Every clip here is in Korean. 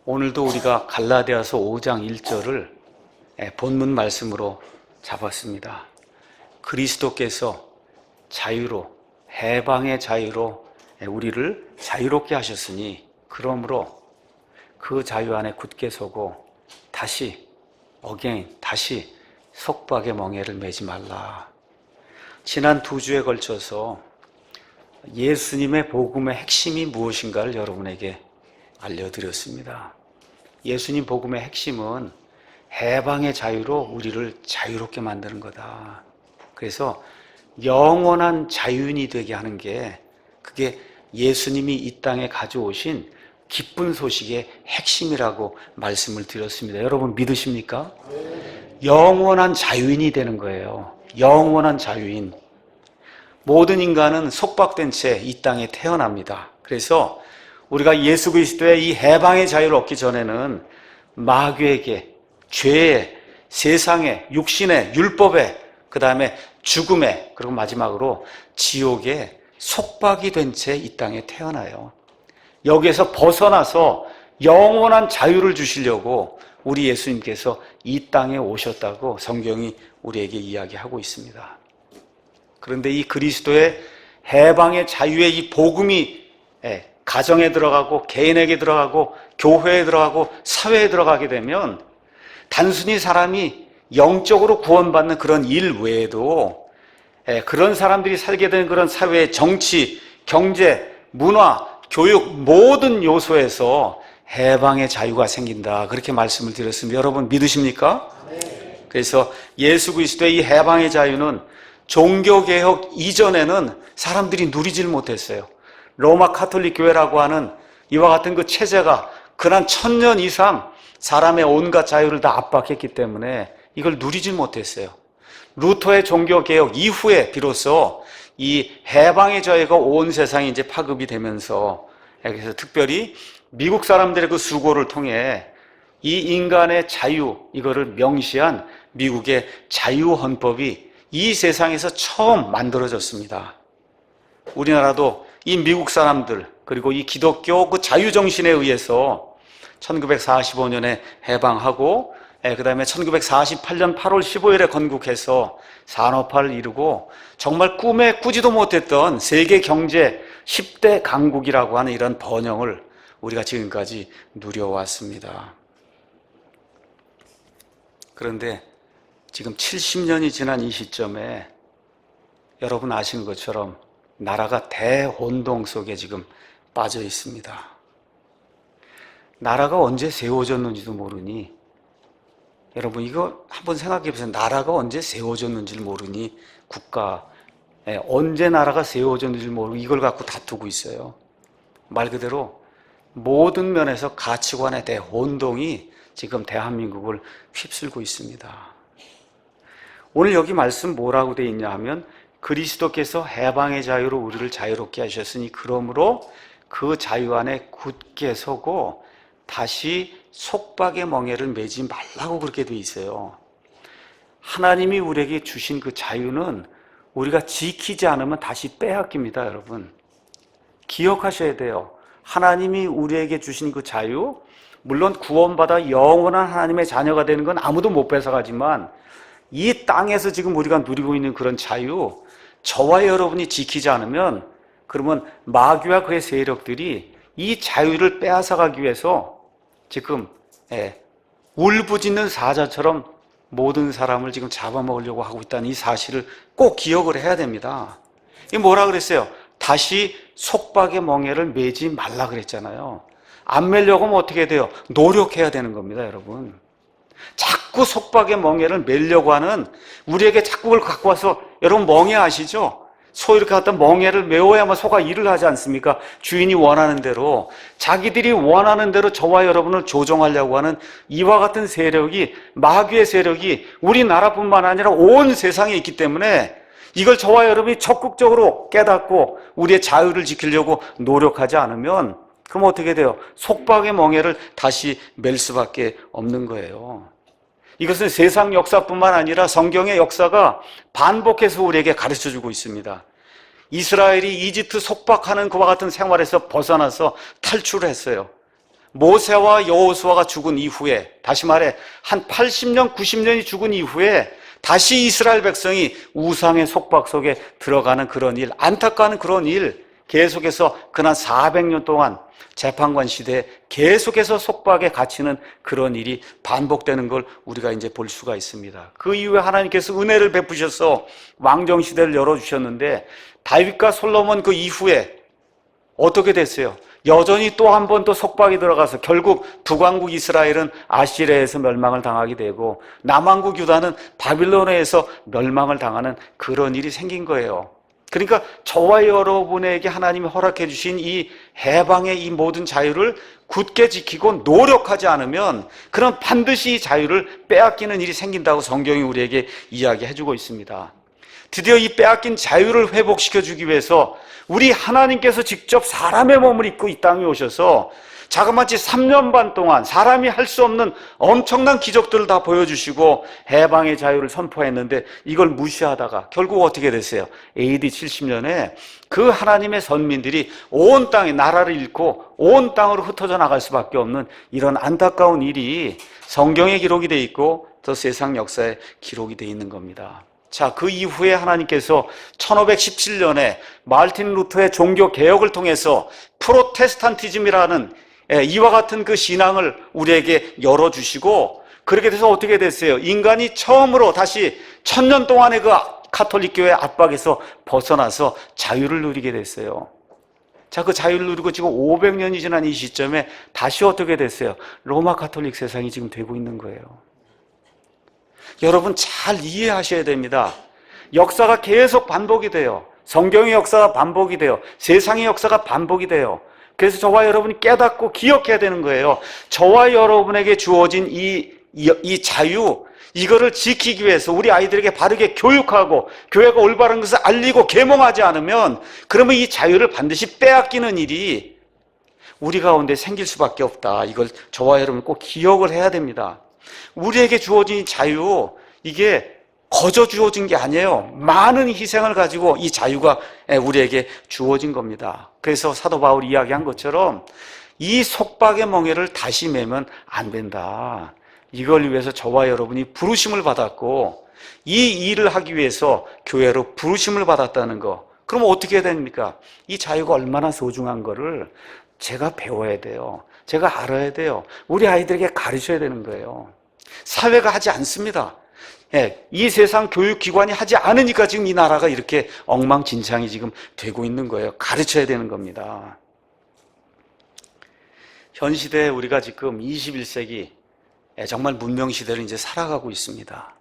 오늘도 우리가 갈라디아서 5장 1절을 본문 말씀으로 잡았습니다. 그리스도께서 자유로, 해방의 자유로 우리를 자유롭게 하셨으니 그러므로 그 자유 안에 굳게 서고 다시 속박의 멍에를 매지 말라. 지난 2주에 걸쳐서 예수님의 복음의 핵심이 무엇인가를 여러분에게 알려드렸습니다. 예수님 복음의 핵심은 해방의 자유로 우리를 자유롭게 만드는 거다. 그래서 영원한 자유인이 되게 하는 게 그게 예수님이 이 땅에 가져오신 기쁜 소식의 핵심이라고 말씀을 드렸습니다. 여러분 믿으십니까? 영원한 자유인이 되는 거예요. 영원한 자유인. 모든 인간은 속박된 채 이 땅에 태어납니다. 그래서 우리가 예수 그리스도의 이 해방의 자유를 얻기 전에는 마귀에게, 죄에, 세상에, 육신에, 율법에, 그 다음에 죽음에, 그리고 마지막으로 지옥에 속박이 된 채 이 땅에 태어나요. 여기에서 벗어나서 영원한 자유를 주시려고 우리 예수님께서 이 땅에 오셨다고 성경이 우리에게 이야기하고 있습니다. 그런데 이 그리스도의 해방의 자유의 이 복음이 가정에 들어가고 개인에게 들어가고 교회에 들어가고 사회에 들어가게 되면 단순히 사람이 영적으로 구원받는 그런 일 외에도 그런 사람들이 살게 되는 그런 사회의 정치, 경제, 문화, 교육 모든 요소에서 해방의 자유가 생긴다. 그렇게 말씀을 드렸습니다. 여러분 믿으십니까? 그래서 예수 그리스도의 이 해방의 자유는 종교개혁 이전에는 사람들이 누리질 못했어요. 로마 카톨릭 교회라고 하는 이와 같은 그 체제가 그난 1000년 이상 사람의 온갖 자유를 다 압박했기 때문에 이걸 누리질 못했어요. 루터의 종교개혁 이후에 비로소 이 해방의 자유가 온 세상에 이제 파급이 되면서, 그래서 특별히 미국 사람들의 그 수고를 통해 이 인간의 자유, 이거를 명시한 미국의 자유헌법이 이 세상에서 처음 만들어졌습니다. 우리나라도 이 미국 사람들, 그리고 이 기독교 그 자유정신에 의해서 1945년에 해방하고, 그 다음에 1948년 8월 15일에 건국해서 산업화를 이루고 정말 꿈에 꾸지도 못했던 세계 경제 10대 강국이라고 하는 이런 번영을 우리가 지금까지 누려왔습니다. 그런데 지금 70년이 지난 이 시점에 여러분 아시는 것처럼 나라가 대혼동 속에 지금 빠져 있습니다. 나라가 언제 세워졌는지도 모르니, 여러분 이거 한번 생각해 보세요. 나라가 언제 세워졌는지를 모르니 국가, 언제 나라가 세워졌는지를 모르고 이걸 갖고 다투고 있어요. 말 그대로 모든 면에서 가치관의 대혼동이 지금 대한민국을 휩쓸고 있습니다. 오늘 여기 말씀 뭐라고 되어 있냐 하면 그리스도께서 해방의 자유로 우리를 자유롭게 하셨으니 그러므로 그 자유 안에 굳게 서고 다시 속박의 멍에를 매지 말라고 그렇게 되어 있어요. 하나님이 우리에게 주신 그 자유는 우리가 지키지 않으면 다시 빼앗깁니다. 여러분 기억하셔야 돼요. 하나님이 우리에게 주신 그 자유, 물론 구원받아 영원한 하나님의 자녀가 되는 건 아무도 못 뺏어가지만 이 땅에서 지금 우리가 누리고 있는 그런 자유, 저와 여러분이 지키지 않으면 그러면 마귀와 그의 세력들이 이 자유를 빼앗아가기 위해서 지금 울부짖는 사자처럼 모든 사람을 지금 잡아먹으려고 하고 있다는 이 사실을 꼭 기억을 해야 됩니다. 이게 뭐라 그랬어요? 다시 속박의 멍에를 매지 말라 그랬잖아요. 안 매려고 하면 어떻게 돼요? 노력해야 되는 겁니다, 여러분. 자꾸 속박의 멍에를 매려고 하는 우리에게 자꾸 그걸 갖고 와서, 여러분 멍에 아시죠? 소 이렇게 갖다 멍에를 메워야만 소가 일을 하지 않습니까? 주인이 원하는 대로, 자기들이 원하는 대로 저와 여러분을 조종하려고 하는 이와 같은 세력이, 마귀의 세력이 우리나라뿐만 아니라 온 세상에 있기 때문에 이걸 저와 여러분이 적극적으로 깨닫고 우리의 자유를 지키려고 노력하지 않으면 그럼 어떻게 돼요? 속박의 멍에를 다시 맬 수밖에 없는 거예요. 이것은 세상 역사뿐만 아니라 성경의 역사가 반복해서 우리에게 가르쳐주고 있습니다. 이스라엘이 이집트 속박하는 그와 같은 생활에서 벗어나서 탈출을 했어요. 모세와 여호수아가 죽은 이후에, 다시 말해 한 80년, 90년이 죽은 이후에 다시 이스라엘 백성이 우상의 속박 속에 들어가는 그런 일, 안타까운 그런 일, 계속해서 그난 400년 동안 재판관 시대에 계속해서 속박에 갇히는 그런 일이 반복되는 걸 우리가 이제 볼 수가 있습니다. 그 이후에 하나님께서 은혜를 베푸셔서 왕정 시대를 열어주셨는데, 다윗과 솔로몬 그 이후에 어떻게 됐어요? 여전히 또 한 번 또 속박이 들어가서 결국 북왕국 이스라엘은 아시리아에서 멸망을 당하게 되고, 남왕국 유다는 바빌론에서 멸망을 당하는 그런 일이 생긴 거예요. 그러니까 저와 여러분에게 하나님이 허락해 주신 이 해방의 이 모든 자유를 굳게 지키고 노력하지 않으면 그럼 반드시 이 자유를 빼앗기는 일이 생긴다고 성경이 우리에게 이야기해 주고 있습니다. 드디어 이 빼앗긴 자유를 회복시켜 주기 위해서 우리 하나님께서 직접 사람의 몸을 입고 이 땅에 오셔서 자그마치 3년 반 동안 사람이 할 수 없는 엄청난 기적들을 다 보여주시고 해방의 자유를 선포했는데, 이걸 무시하다가 결국 어떻게 됐어요? AD 70년에 그 하나님의 선민들이 온 땅에 나라를 잃고 온 땅으로 흩어져 나갈 수밖에 없는 이런 안타까운 일이 성경에 기록이 돼 있고 또 세상 역사에 기록이 돼 있는 겁니다. 자, 그 이후에 하나님께서 1517년에 마르틴 루터의 종교 개혁을 통해서 프로테스탄티즘이라는 이와 같은 그 신앙을 우리에게 열어주시고, 그렇게 돼서 어떻게 됐어요? 인간이 처음으로 다시 1000년 동안의 그 카톨릭 교회 압박에서 벗어나서 자유를 누리게 됐어요. 자, 그 자유를 누리고 지금 500년이 지난 이 시점에 다시 어떻게 됐어요? 로마 카톨릭 세상이 지금 되고 있는 거예요. 여러분 잘 이해하셔야 됩니다. 역사가 계속 반복이 돼요. 성경의 역사가 반복이 돼요. 세상의 역사가 반복이 돼요. 그래서 저와 여러분이 깨닫고 기억해야 되는 거예요. 저와 여러분에게 주어진 이 자유, 이거를 지키기 위해서 우리 아이들에게 바르게 교육하고 교회가 올바른 것을 알리고 계몽하지 않으면, 그러면 이 자유를 반드시 빼앗기는 일이 우리 가운데 생길 수밖에 없다. 이걸 저와 여러분 꼭 기억을 해야 됩니다. 우리에게 주어진 이 자유, 이게 거저 주어진 게 아니에요. 많은 희생을 가지고 이 자유가 우리에게 주어진 겁니다. 그래서 사도 바울이 이야기한 것처럼 이 속박의 멍에를 다시 매면 안 된다. 이걸 위해서 저와 여러분이 부르심을 받았고 이 일을 하기 위해서 교회로 부르심을 받았다는 거. 그럼 어떻게 해야 됩니까? 이 자유가 얼마나 소중한 거를 제가 배워야 돼요. 제가 알아야 돼요. 우리 아이들에게 가르쳐야 되는 거예요. 사회가 하지 않습니다. 이 세상 교육기관이 하지 않으니까 지금 이 나라가 이렇게 엉망진창이 지금 되고 있는 거예요. 가르쳐야 되는 겁니다. 현 시대에 우리가 지금 21세기 정말 문명시대를 이제 살아가고 있습니다.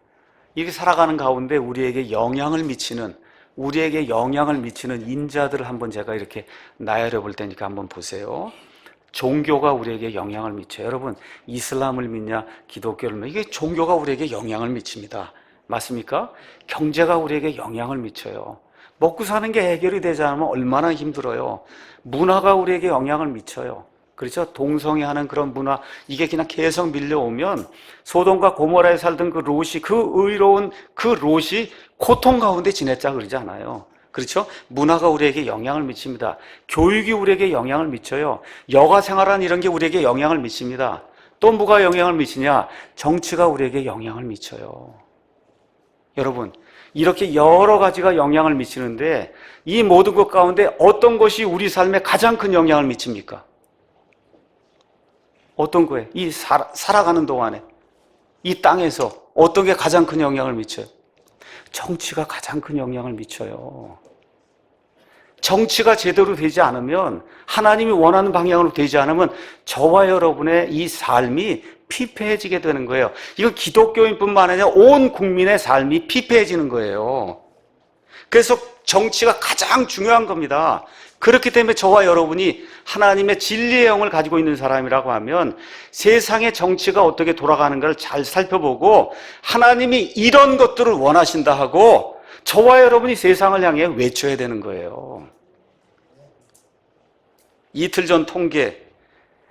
이렇게 살아가는 가운데 우리에게 영향을 미치는 인자들을 한번 제가 이렇게 나열해 볼 테니까 한번 보세요. 종교가 우리에게 영향을 미쳐요. 여러분, 이슬람을 믿냐, 기독교를 믿냐, 이게 종교가 우리에게 영향을 미칩니다. 맞습니까? 경제가 우리에게 영향을 미쳐요. 먹고 사는 게 해결이 되지 않으면 얼마나 힘들어요. 문화가 우리에게 영향을 미쳐요. 그렇죠? 동성애하는 그런 문화, 이게 그냥 계속 밀려오면 소돔과 고모라에 살던 그 롯이, 그 의로운 그 롯이 고통 가운데 지냈자 그러지 않아요. 그렇죠? 문화가 우리에게 영향을 미칩니다. 교육이 우리에게 영향을 미쳐요. 여가 생활하는 이런 게 우리에게 영향을 미칩니다. 또 뭐가 영향을 미치냐? 정치가 우리에게 영향을 미쳐요. 여러분, 이렇게 여러 가지가 영향을 미치는데 이 모든 것 가운데 어떤 것이 우리 삶에 가장 큰 영향을 미칩니까? 어떤 거예요? 이 살아가는 동안에 이 땅에서 어떤 게 가장 큰 영향을 미쳐요? 정치가 가장 큰 영향을 미쳐요. 정치가 제대로 되지 않으면, 하나님이 원하는 방향으로 되지 않으면 저와 여러분의 이 삶이 피폐해지게 되는 거예요. 이건 기독교인뿐만 아니라 온 국민의 삶이 피폐해지는 거예요. 그래서 정치가 가장 중요한 겁니다. 그렇기 때문에 저와 여러분이 하나님의 진리의 영을 가지고 있는 사람이라고 하면 세상의 정치가 어떻게 돌아가는가를 잘 살펴보고 하나님이 이런 것들을 원하신다 하고 저와 여러분이 세상을 향해 외쳐야 되는 거예요. 이틀 전 통계,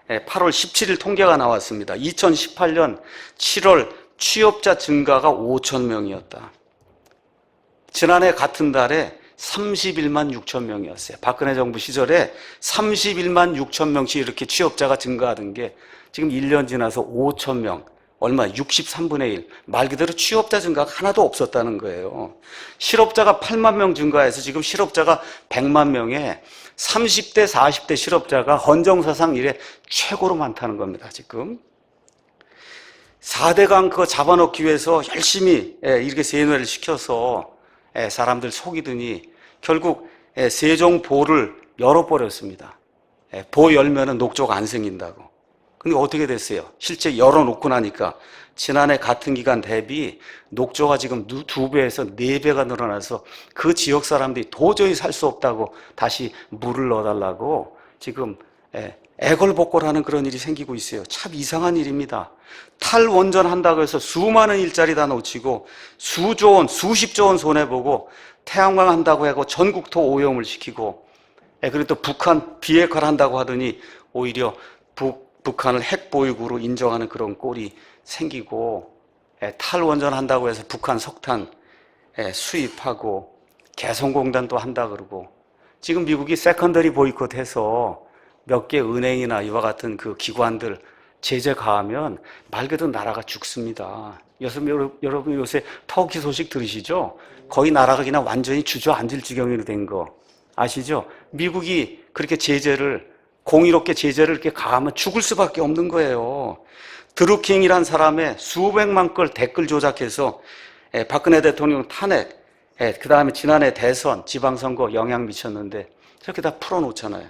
8월 17일 통계가 나왔습니다. 2018년 7월 취업자 증가가 5천 명이었다. 지난해 같은 달에 31만 6천 명이었어요. 박근혜 정부 시절에 31만 6천 명씩 이렇게 취업자가 증가하던 게 지금 1년 지나서 5천 명, 얼마 63분의 1. 말 그대로 취업자 증가가 하나도 없었다는 거예요. 실업자가 8만 명 증가해서 지금 실업자가 100만 명에 30대, 40대 실업자가 헌정사상 이래 최고로 많다는 겁니다, 지금. 4대강 그거 잡아넣기 위해서 열심히 이렇게 세뇌를 시켜서 사람들 속이더니 결국 세종보를 열어버렸습니다. 보 열면은 녹조가 안 생긴다고. 근데 어떻게 됐어요? 실제 열어놓고 나니까 지난해 같은 기간 대비 녹조가 지금 2배에서 4배가 늘어나서 그 지역 사람들이 도저히 살 수 없다고 다시 물을 넣어달라고 지금 애걸복걸하는 그런 일이 생기고 있어요. 참 이상한 일입니다. 탈원전한다고 해서 수많은 일자리 다 놓치고 수조 원, 수십조 원 손해보고 태양광 한다고 하고 전국토 오염을 시키고 그리고 또 북한 비핵화를 한다고 하더니 오히려 북한을 핵보유국으로 인정하는 그런 꼴이 생기고 탈원전 한다고 해서 북한 석탄 수입하고 개성공단도 한다 그러고 지금 미국이 세컨더리 보이콧해서 몇 개 은행이나 이와 같은 그 기관들 제재 가하면 말 그대로 나라가 죽습니다. 여러분 요새 터키 소식 들으시죠? 거의 나라가 그냥 완전히 주저앉을 지경이 된 거 아시죠? 미국이 그렇게 공의롭게 제재를 이렇게 가하면 죽을 수밖에 없는 거예요. 드루킹이란 사람의 수백만 걸 댓글 조작해서 박근혜 대통령 탄핵, 그 다음에 지난해 대선, 지방선거 영향 미쳤는데 저렇게 다 풀어놓잖아요.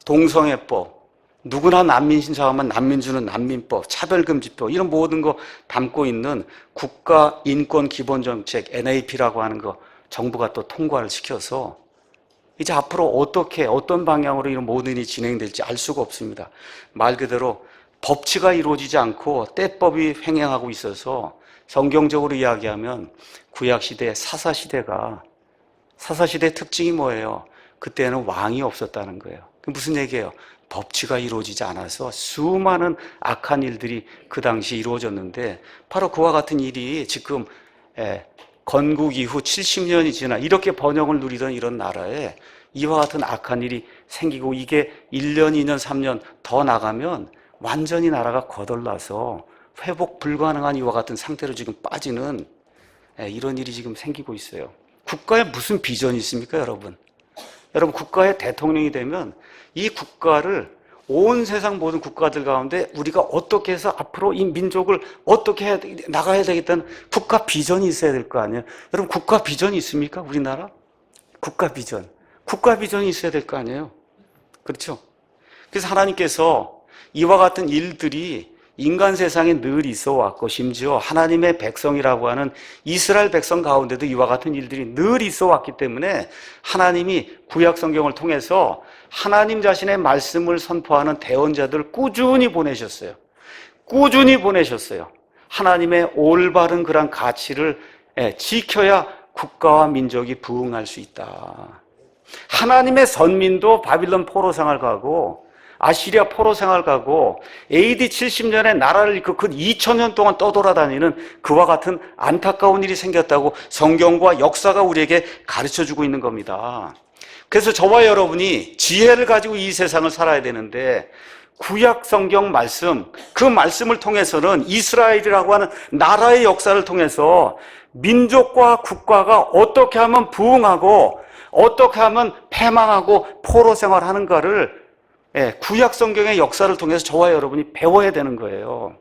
동성애법, 누구나 난민 신청하면 난민 주는 난민법, 차별금지법 이런 모든 거 담고 있는 국가인권기본정책 NAP라고 하는 거 정부가 또 통과를 시켜서 이제 앞으로 어떤 방향으로 이런 모든 일이 진행될지 알 수가 없습니다. 말 그대로 법치가 이루어지지 않고 때법이 횡행하고 있어서 성경적으로 이야기하면 구약시대 사사시대의 특징이 뭐예요? 그때는 왕이 없었다는 거예요. 무슨 얘기예요? 법치가 이루어지지 않아서 수많은 악한 일들이 그 당시 이루어졌는데 바로 그와 같은 일이 지금 건국 이후 70년이 지나 이렇게 번영을 누리던 이런 나라에 이와 같은 악한 일이 생기고 이게 1년, 2년, 3년 더 나가면 완전히 나라가 거덜나서 회복 불가능한 이와 같은 상태로 지금 빠지는 이런 일이 지금 생기고 있어요. 국가에 무슨 비전이 있습니까, 여러분? 여러분 국가의 대통령이 되면 이 국가를 온 세상 모든 국가들 가운데 우리가 어떻게 해서 앞으로 이 민족을 어떻게 나가야 되겠다는 국가 비전이 있어야 될 거 아니에요. 여러분 국가 비전이 있습니까? 우리나라? 국가 비전이 있어야 될 거 아니에요. 그렇죠? 그래서 하나님께서 이와 같은 일들이 인간 세상에 늘 있어 왔고 심지어 하나님의 백성이라고 하는 이스라엘 백성 가운데도 이와 같은 일들이 늘 있어 왔기 때문에 하나님이 구약 성경을 통해서 하나님 자신의 말씀을 선포하는 대언자들을 꾸준히 보내셨어요. 하나님의 올바른 그런 가치를 지켜야 국가와 민족이 부흥할 수 있다. 하나님의 선민도 바빌론 포로 생활 가고 아시리아 포로 생활 가고 AD 70년에 나라를 이끌고 그 2000년 동안 떠돌아다니는 그와 같은 안타까운 일이 생겼다고 성경과 역사가 우리에게 가르쳐주고 있는 겁니다. 그래서 저와 여러분이 지혜를 가지고 이 세상을 살아야 되는데 구약 성경 말씀, 그 말씀을 통해서는 이스라엘이라고 하는 나라의 역사를 통해서 민족과 국가가 어떻게 하면 부흥하고 어떻게 하면 패망하고 포로 생활하는가를 구약 성경의 역사를 통해서 저와 여러분이 배워야 되는 거예요.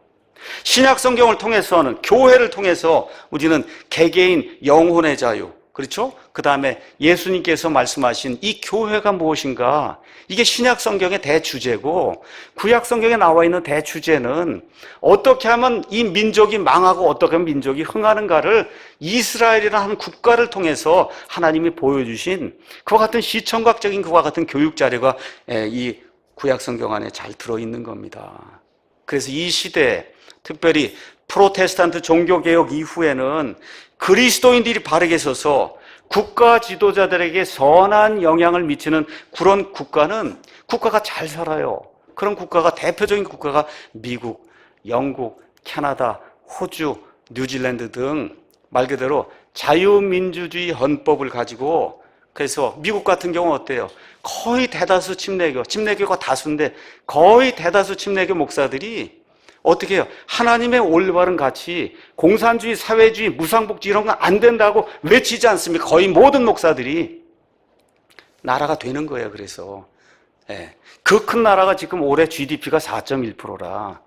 신약 성경을 통해서는 교회를 통해서 우리는 개개인 영혼의 자유, 그렇죠? 그 다음에 예수님께서 말씀하신 이 교회가 무엇인가, 이게 신약 성경의 대주제고 구약 성경에 나와 있는 대주제는 어떻게 하면 이 민족이 망하고 어떻게 하면 민족이 흥하는가를 이스라엘이라는 한 국가를 통해서 하나님이 보여주신 그와 같은 시청각적인 그와 같은 교육 자료가 이 구약 성경 안에 잘 들어있는 겁니다. 그래서 이 시대에 특별히 프로테스탄트 종교개혁 이후에는 그리스도인들이 바르게 서서 국가 지도자들에게 선한 영향을 미치는 그런 국가가 잘 살아요. 그런 국가가 대표적인 국가가 미국, 영국, 캐나다, 호주, 뉴질랜드 등 말 그대로 자유민주주의 헌법을 가지고, 그래서 미국 같은 경우는 어때요? 거의 대다수 침례교가 다수인데 거의 대다수 침례교 목사들이 어떻게 해요? 하나님의 올바른 가치, 공산주의, 사회주의, 무상복지 이런 건 안 된다고 외치지 않습니까? 거의 모든 목사들이. 나라가 되는 거예요. 그래서 그 큰 나라가 지금 올해 GDP가 4.1%라.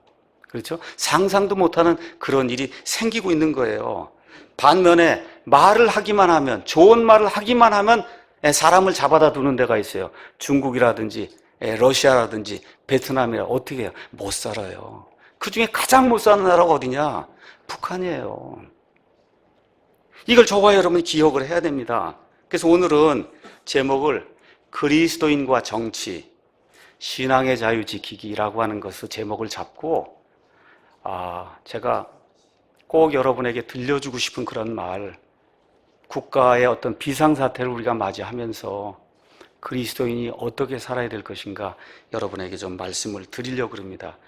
그렇죠? 상상도 못하는 그런 일이 생기고 있는 거예요. 반면에 말을 하기만 하면, 좋은 말을 하기만 하면 사람을 잡아다 두는 데가 있어요. 중국이라든지 러시아라든지 베트남이라. 어떻게 해요? 못 살아요. 그중에 가장 못 사는 나라가 어디냐? 북한이에요. 이걸 저와 여러분이 기억을 해야 됩니다. 그래서 오늘은 제목을 그리스도인과 정치, 신앙의 자유 지키기라고 하는 것을 제목을 잡고, 제가 꼭 여러분에게 들려주고 싶은 그런 말, 국가의 어떤 비상사태를 우리가 맞이하면서 그리스도인이 어떻게 살아야 될 것인가 여러분에게 좀 말씀을 드리려고 합니다.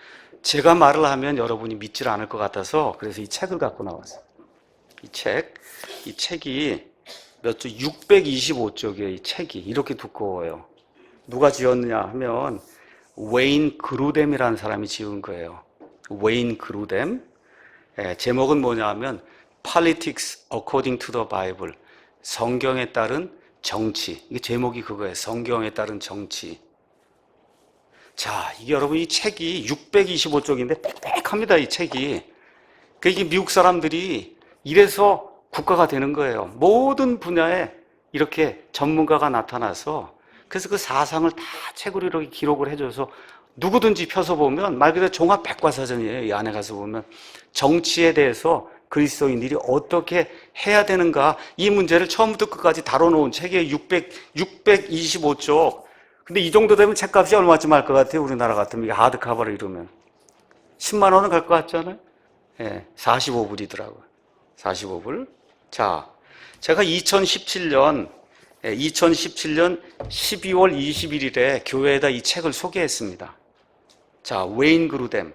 제가 말을 하면 여러분이 믿질 않을 것 같아서 그래서 이 책을 갖고 나왔어요. 이 책이 몇 주, 625쪽이에요. 이 책이 이렇게 두꺼워요. 누가 지었느냐 하면 웨인 그루뎀이라는 사람이 지은 거예요. 웨인 그루뎀. 제목은 뭐냐 하면 Politics According to the Bible. 성경에 따른 정치. 이게 제목이 그거예요. 성경에 따른 정치. 자, 이게 여러분 이 책이 625쪽인데 빽빽합니다. 이 책이. 이게 미국 사람들이 이래서 국가가 되는 거예요. 모든 분야에 이렇게 전문가가 나타나서 그래서 그 사상을 다 책으로 이렇게 기록을 해줘서 누구든지 펴서 보면 말 그대로 종합 백과사전이에요. 이 안에 가서 보면 정치에 대해서 그리스도인들이 어떻게 해야 되는가 이 문제를 처음부터 끝까지 다뤄놓은 책에 625쪽. 근데 이 정도 되면 책값이 얼마쯤 할 것 같아요? 우리나라 같으면 이게 하드카버를 이루면 10만 원은 갈 것 같잖아요. 45불이더라고요. 45불. 자, 제가 2017년 12월 21일에 교회에다 이 책을 소개했습니다. 자, 웨인 그루뎀.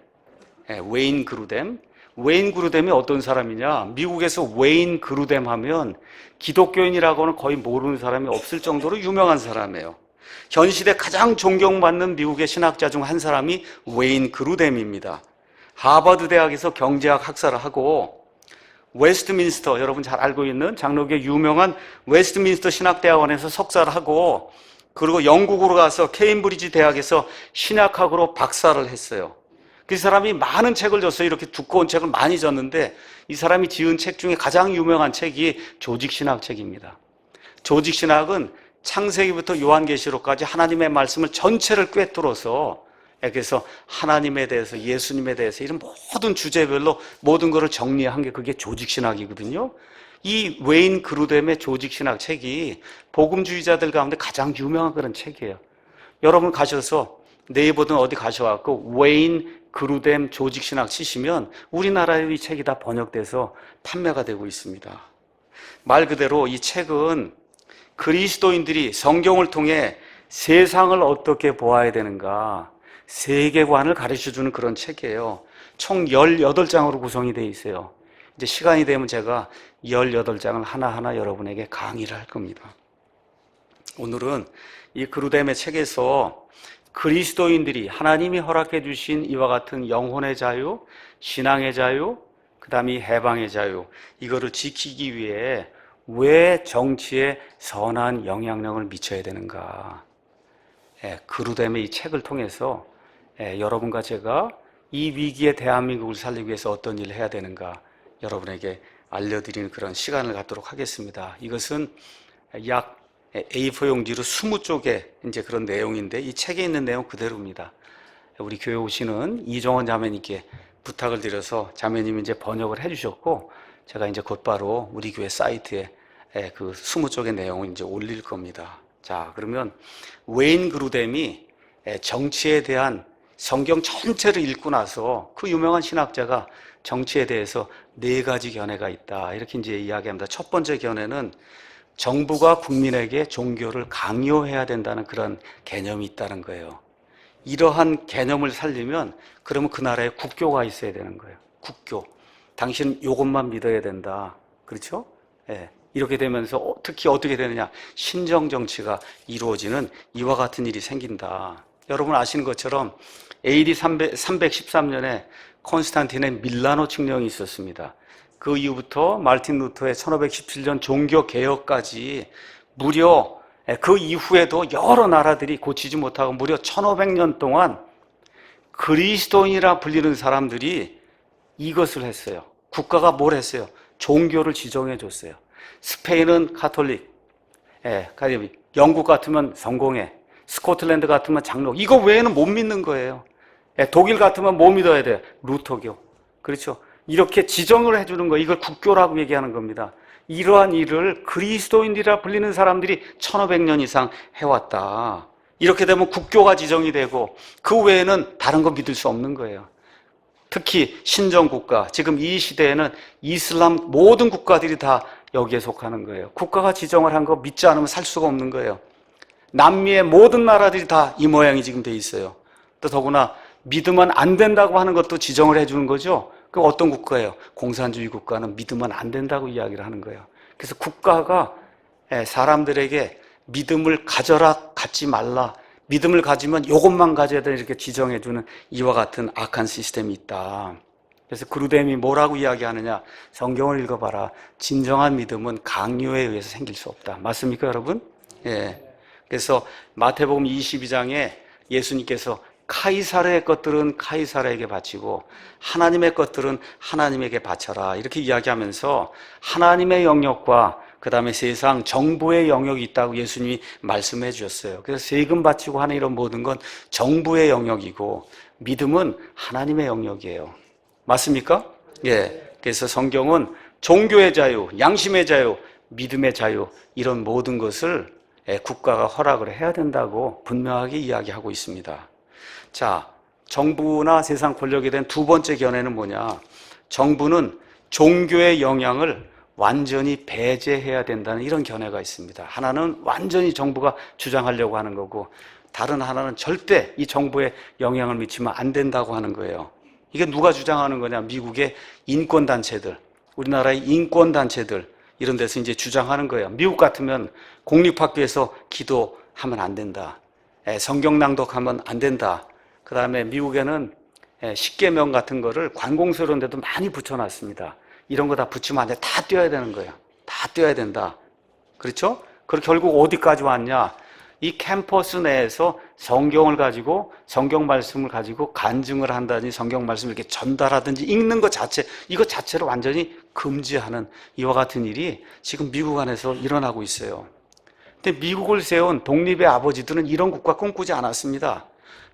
웨인 그루뎀이 어떤 사람이냐? 미국에서 웨인 그루뎀 하면 기독교인이라고는 거의 모르는 사람이 없을 정도로 유명한 사람이에요. 현 시대 가장 존경받는 미국의 신학자 중 한 사람이 웨인 그루뎀입니다. 하버드 대학에서 경제학 학사를 하고 웨스트민스터, 여러분 잘 알고 있는 장로교의 유명한 웨스트민스터 신학대학원에서 석사를 하고 그리고 영국으로 가서 케임브리지 대학에서 신학학으로 박사를 했어요. 그 사람이 많은 책을 줬어요. 이렇게 두꺼운 책을 많이 줬는데 이 사람이 지은 책 중에 가장 유명한 책이 조직신학 책입니다. 조직신학은 창세기부터 요한계시록까지 하나님의 말씀을 전체를 꿰뚫어서 그래서 하나님에 대해서 예수님에 대해서 이런 모든 주제별로 모든 것을 정리한 게 그게 조직신학이거든요. 이 웨인 그루뎀의 조직신학 책이 복음주의자들 가운데 가장 유명한 그런 책이에요. 여러분 가셔서 네이버든 어디 가셔갖고 웨인 그루뎀 조직신학 치시면 우리나라에 이 책이 다 번역돼서 판매가 되고 있습니다. 말 그대로 이 책은 그리스도인들이 성경을 통해 세상을 어떻게 보아야 되는가 세계관을 가르쳐주는 그런 책이에요. 총 18장으로 구성이 되어 있어요. 이제 시간이 되면 제가 18장을 하나하나 여러분에게 강의를 할 겁니다. 오늘은 이 그루뎀의 책에서 그리스도인들이 하나님이 허락해 주신 이와 같은 영혼의 자유, 신앙의 자유, 그 다음에 해방의 자유, 이거를 지키기 위해 왜 정치에 선한 영향력을 미쳐야 되는가. 그루뎀의 이 책을 통해서 여러분과 제가 이 위기의 대한민국을 살리기 위해서 어떤 일을 해야 되는가 여러분에게 알려드리는 그런 시간을 갖도록 하겠습니다. 이것은 약 A4 용지로 20쪽의 이제 그런 내용인데 이 책에 있는 내용 그대로입니다. 우리 교회 오시는 이종원 자매님께 부탁을 드려서 자매님이 이제 번역을 해주셨고 제가 이제 곧바로 우리 교회 사이트에 그 20쪽의 내용을 이제 올릴 겁니다. 자, 그러면 웨인 그루뎀이 정치에 대한 성경 전체를 읽고 나서 그 유명한 신학자가 정치에 대해서 4가지 견해가 있다. 이렇게 이제 이야기합니다. 첫 번째 견해는 정부가 국민에게 종교를 강요해야 된다는 그런 개념이 있다는 거예요. 이러한 개념을 살리면 그러면 그 나라에 국교가 있어야 되는 거예요. 국교. 당신 이것만 믿어야 된다. 그렇죠? 이렇게 되면서 특히 어떻게 되느냐, 신정 정치가 이루어지는 이와 같은 일이 생긴다. 여러분 아시는 것처럼 AD 313년에 콘스탄틴의 밀라노 칙령이 있었습니다. 그 이후부터 마르틴 루터의 1517년 종교개혁까지 무려 그 이후에도 여러 나라들이 고치지 못하고 무려 1500년 동안 그리스도인이라 불리는 사람들이 이것을 했어요. 국가가 뭘 했어요? 종교를 지정해 줬어요. 스페인은 가톨릭, 영국 같으면 성공회, 스코틀랜드 같으면 장로. 이거 외에는 못 믿는 거예요. 독일 같으면 뭐 믿어야 돼요? 루터교. 그렇죠? 이렇게 지정을 해주는 거, 이걸 국교라고 얘기하는 겁니다. 이러한 일을 그리스도인이라 불리는 사람들이 1500년 이상 해왔다. 이렇게 되면 국교가 지정이 되고 그 외에는 다른 거 믿을 수 없는 거예요. 특히 신정국가, 지금 이 시대에는 이슬람 모든 국가들이 다 여기에 속하는 거예요. 국가가 지정을 한 거 믿지 않으면 살 수가 없는 거예요. 남미의 모든 나라들이 다 이 모양이 지금 돼 있어요. 또 더구나 믿으면 안 된다고 하는 것도 지정을 해주는 거죠. 그 어떤 국가예요? 공산주의 국가는 믿으면 안 된다고 이야기를 하는 거예요. 그래서 국가가 사람들에게 믿음을 가져라, 갖지 말라, 믿음을 가지면 이것만 가져야 돼, 이렇게 지정해주는 이와 같은 악한 시스템이 있다. 그래서 그루뎀이 뭐라고 이야기하느냐, 성경을 읽어봐라. 진정한 믿음은 강요에 의해서 생길 수 없다. 맞습니까, 여러분? 예. 그래서 마태복음 22장에 예수님께서 카이사르의 것들은 카이사르에게 바치고 하나님의 것들은 하나님에게 바쳐라, 이렇게 이야기하면서 하나님의 영역과 그 다음에 세상 정부의 영역이 있다고 예수님이 말씀해 주셨어요. 그래서 세금 바치고 하는 이런 모든 건 정부의 영역이고 믿음은 하나님의 영역이에요. 맞습니까? 예. 그래서 성경은 종교의 자유, 양심의 자유, 믿음의 자유, 이런 모든 것을 국가가 허락을 해야 된다고 분명하게 이야기하고 있습니다. 자, 정부나 세상 권력에 대한 두 번째 견해는 뭐냐? 정부는 종교의 영향을 완전히 배제해야 된다는 이런 견해가 있습니다. 하나는 완전히 정부가 주장하려고 하는 거고, 다른 하나는 절대 이 정부에 영향을 미치면 안 된다고 하는 거예요. 이게 누가 주장하는 거냐? 미국의 인권단체들, 우리나라의 인권단체들, 이런 데서 이제 주장하는 거예요. 미국 같으면 공립학교에서 기도하면 안 된다, 성경 낭독하면 안 된다. 그 다음에 미국에는 십계명 같은 거를 관공서런 데도 많이 붙여놨습니다. 이런 거 다 붙이면 안 돼. 다 떼어야 되는 거예요. 다 떼어야 된다. 그렇죠? 그리고 결국 어디까지 왔냐? 이 캠퍼스 내에서 성경을 가지고, 성경 말씀을 가지고 간증을 한다든지 성경 말씀을 이렇게 전달하든지 읽는 것 자체, 이것 자체를 완전히 금지하는 이와 같은 일이 지금 미국 안에서 일어나고 있어요. 근데 미국을 세운 독립의 아버지들은 이런 국가 꿈꾸지 않았습니다.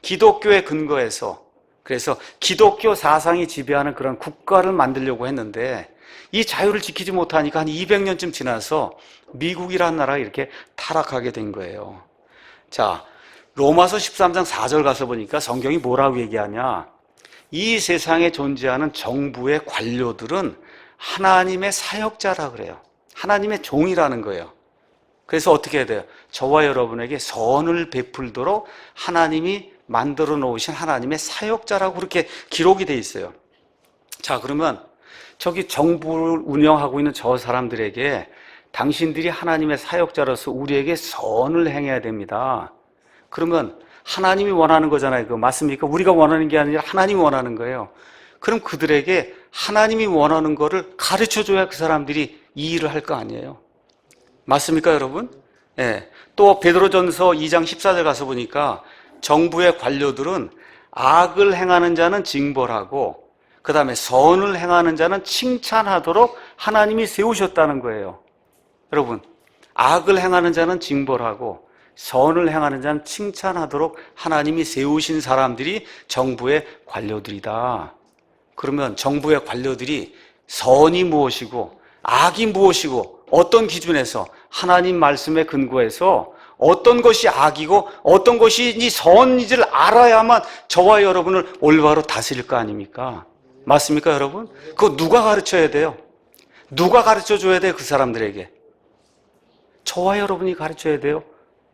기독교에 근거해서, 그래서 기독교 사상이 지배하는 그런 국가를 만들려고 했는데 이 자유를 지키지 못하니까 한 200년쯤 지나서 미국이라는 나라가 이렇게 타락하게 된 거예요. 자, 로마서 13장 4절 가서 보니까 성경이 뭐라고 얘기하냐? 이 세상에 존재하는 정부의 관료들은 하나님의 사역자라 그래요. 하나님의 종이라는 거예요. 그래서 어떻게 해야 돼요? 저와 여러분에게 선을 베풀도록 하나님이 만들어 놓으신 하나님의 사역자라고 그렇게 기록이 돼 있어요. 자, 그러면 저기 정부를 운영하고 있는 저 사람들에게 당신들이 하나님의 사역자로서 우리에게 선을 행해야 됩니다. 그러면 하나님이 원하는 거잖아요. 그거 맞습니까? 우리가 원하는 게 아니라 하나님이 원하는 거예요. 그럼 그들에게 하나님이 원하는 거를 가르쳐줘야 그 사람들이 이 일을 할 거 아니에요. 맞습니까, 여러분? 예. 또 베드로전서 2장 14절 가서 보니까 정부의 관료들은 악을 행하는 자는 징벌하고 그 다음에 선을 행하는 자는 칭찬하도록 하나님이 세우셨다는 거예요. 여러분, 악을 행하는 자는 징벌하고 선을 행하는 자는 칭찬하도록 하나님이 세우신 사람들이 정부의 관료들이다. 그러면 정부의 관료들이 선이 무엇이고 악이 무엇이고 어떤 기준에서 하나님 말씀에 근거해서 어떤 것이 악이고 어떤 것이 선인지를 알아야만 저와 여러분을 올바로 다스릴 거 아닙니까? 맞습니까, 여러분? 그거 누가 가르쳐야 돼요? 누가 가르쳐줘야 돼요, 그 사람들에게? 저와 여러분이 가르쳐야 돼요.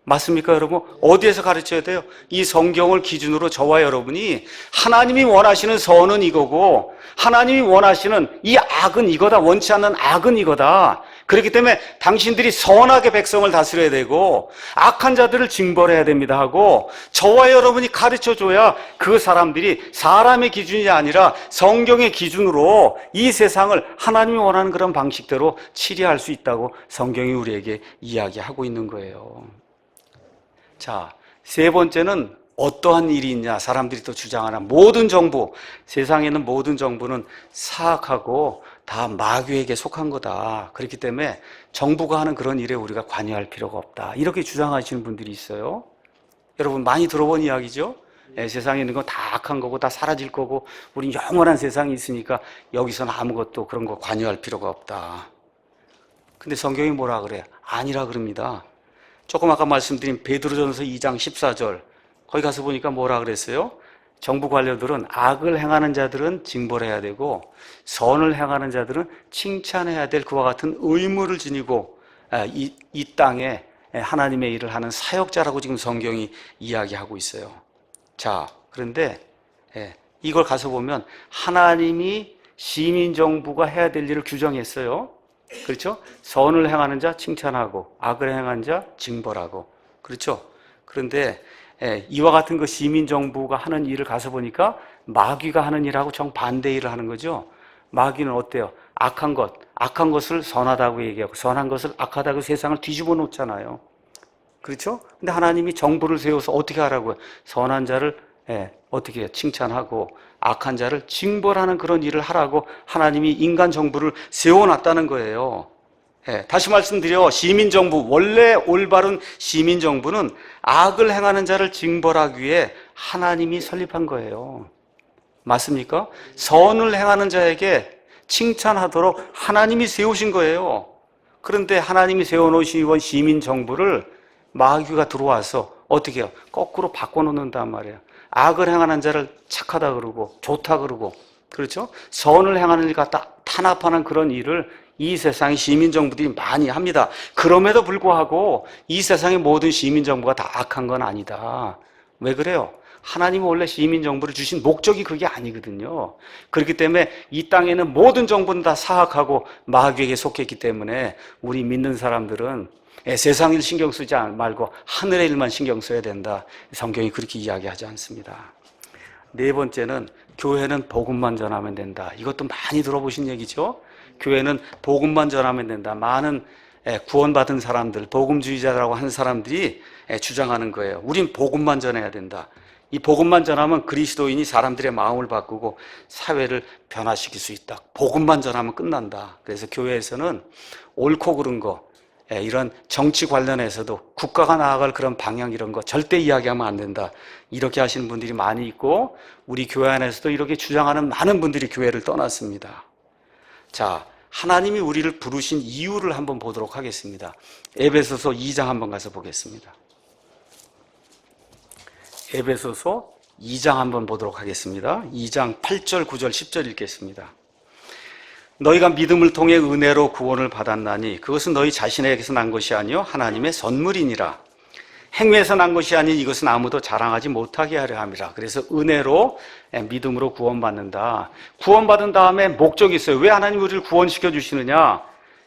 맞습니까, 여러분? 어디에서 가르쳐야 돼요? 이 성경을 기준으로 저와 여러분이 하나님이 원하시는 선은 이거고 하나님이 원하시는 이 악은 이거다, 원치 않는 악은 이거다, 그렇기 때문에 당신들이 선하게 백성을 다스려야 되고 악한 자들을 징벌해야 됩니다 하고 저와 여러분이 가르쳐줘야 그 사람들이 사람의 기준이 아니라 성경의 기준으로 이 세상을 하나님이 원하는 그런 방식대로 치리할 수 있다고 성경이 우리에게 이야기하고 있는 거예요. 자, 세 번째는 어떠한 일이 있냐? 사람들이 또 주장하는 모든 정부, 세상에 있는 모든 정부는 사악하고 다 마귀에게 속한 거다. 그렇기 때문에 정부가 하는 그런 일에 우리가 관여할 필요가 없다. 이렇게 주장하시는 분들이 있어요. 여러분 많이 들어본 이야기죠? 세상에 있는 건 다 악한 거고 다 사라질 거고 우린 영원한 세상이 있으니까 여기서는 아무것도 그런 거 관여할 필요가 없다. 근데 성경이 뭐라 그래? 아니라 그럽니다. 조금 아까 말씀드린 베드로전서 2장 14절 거기 가서 보니까 뭐라 그랬어요? 정부 관료들은 악을 행하는 자들은 징벌해야 되고 선을 행하는 자들은 칭찬해야 될 그와 같은 의무를 지니고 이 땅에 하나님의 일을 하는 사역자라고 지금 성경이 이야기하고 있어요. 자, 그런데 이걸 가서 보면 하나님이 시민정부가 해야 될 일을 규정했어요. 그렇죠? 선을 행하는 자 칭찬하고 악을 행하는 자 징벌하고. 그렇죠? 그런데 이와 같은 그 시민정부가 하는 일을 가서 보니까 마귀가 하는 일하고 정반대 일을 하는 거죠. 마귀는 어때요? 악한 것을 선하다고 얘기하고 선한 것을 악하다고 세상을 뒤집어 놓잖아요. 그렇죠? 근데 하나님이 정부를 세워서 어떻게 하라고요? 선한 자를 어떻게 해요? 칭찬하고 악한 자를 징벌하는 그런 일을 하라고 하나님이 인간 정부를 세워놨다는 거예요. 다시 말씀드려 시민정부, 원래 올바른 시민정부는 악을 행하는 자를 징벌하기 위해 하나님이 설립한 거예요. 맞습니까? 선을 행하는 자에게 칭찬하도록 하나님이 세우신 거예요. 그런데 하나님이 세워놓으신 이번 시민정부를 마귀가 들어와서 어떻게 해요? 거꾸로 바꿔놓는단 말이에요. 악을 행하는 자를 착하다 그러고 좋다 그러고, 그렇죠? 선을 행하는 일 갖다 탄압하는 그런 일을 이 세상의 시민정부들이 많이 합니다. 그럼에도 불구하고 이 세상의 모든 시민정부가 다 악한 건 아니다. 왜 그래요? 하나님이 원래 시민정부를 주신 목적이 그게 아니거든요. 그렇기 때문에 이 땅에는 모든 정부는 다 사악하고 마귀에게 속했기 때문에 우리 믿는 사람들은 세상 일 신경 쓰지 말고 하늘의 일만 신경 써야 된다. 성경이 그렇게 이야기하지 않습니다. 네 번째는 교회는 복음만 전하면 된다. 이것도 많이 들어보신 얘기죠? 교회는 복음만 전하면 된다. 많은 구원받은 사람들, 복음주의자라고 하는 사람들이 주장하는 거예요. 우린 복음만 전해야 된다. 이 복음만 전하면 그리스도인이 사람들의 마음을 바꾸고 사회를 변화시킬 수 있다. 복음만 전하면 끝난다. 그래서 교회에서는 옳고 그른 거, 이런 정치 관련해서도 국가가 나아갈 그런 방향 이런 거 절대 이야기하면 안 된다. 이렇게 하시는 분들이 많이 있고 우리 교회 안에서도 이렇게 주장하는 많은 분들이 교회를 떠났습니다. 자, 하나님이 우리를 부르신 이유를 한번 보도록 하겠습니다. 에베소서 2장 한번 가서 보겠습니다. 에베소서 2장 한번 보도록 하겠습니다. 2장 8절, 9절, 10절 읽겠습니다. 너희가 믿음을 통해 은혜로 구원을 받았나니 그것은 너희 자신에게서 난 것이 아니요 하나님의 선물이니라. 행위에서 난 것이 아닌 이것은 아무도 자랑하지 못하게 하려 함이라. 그래서 은혜로 믿음으로 구원받는다. 구원받은 다음에 목적이 있어요. 왜 하나님이 우리를 구원시켜 주시느냐?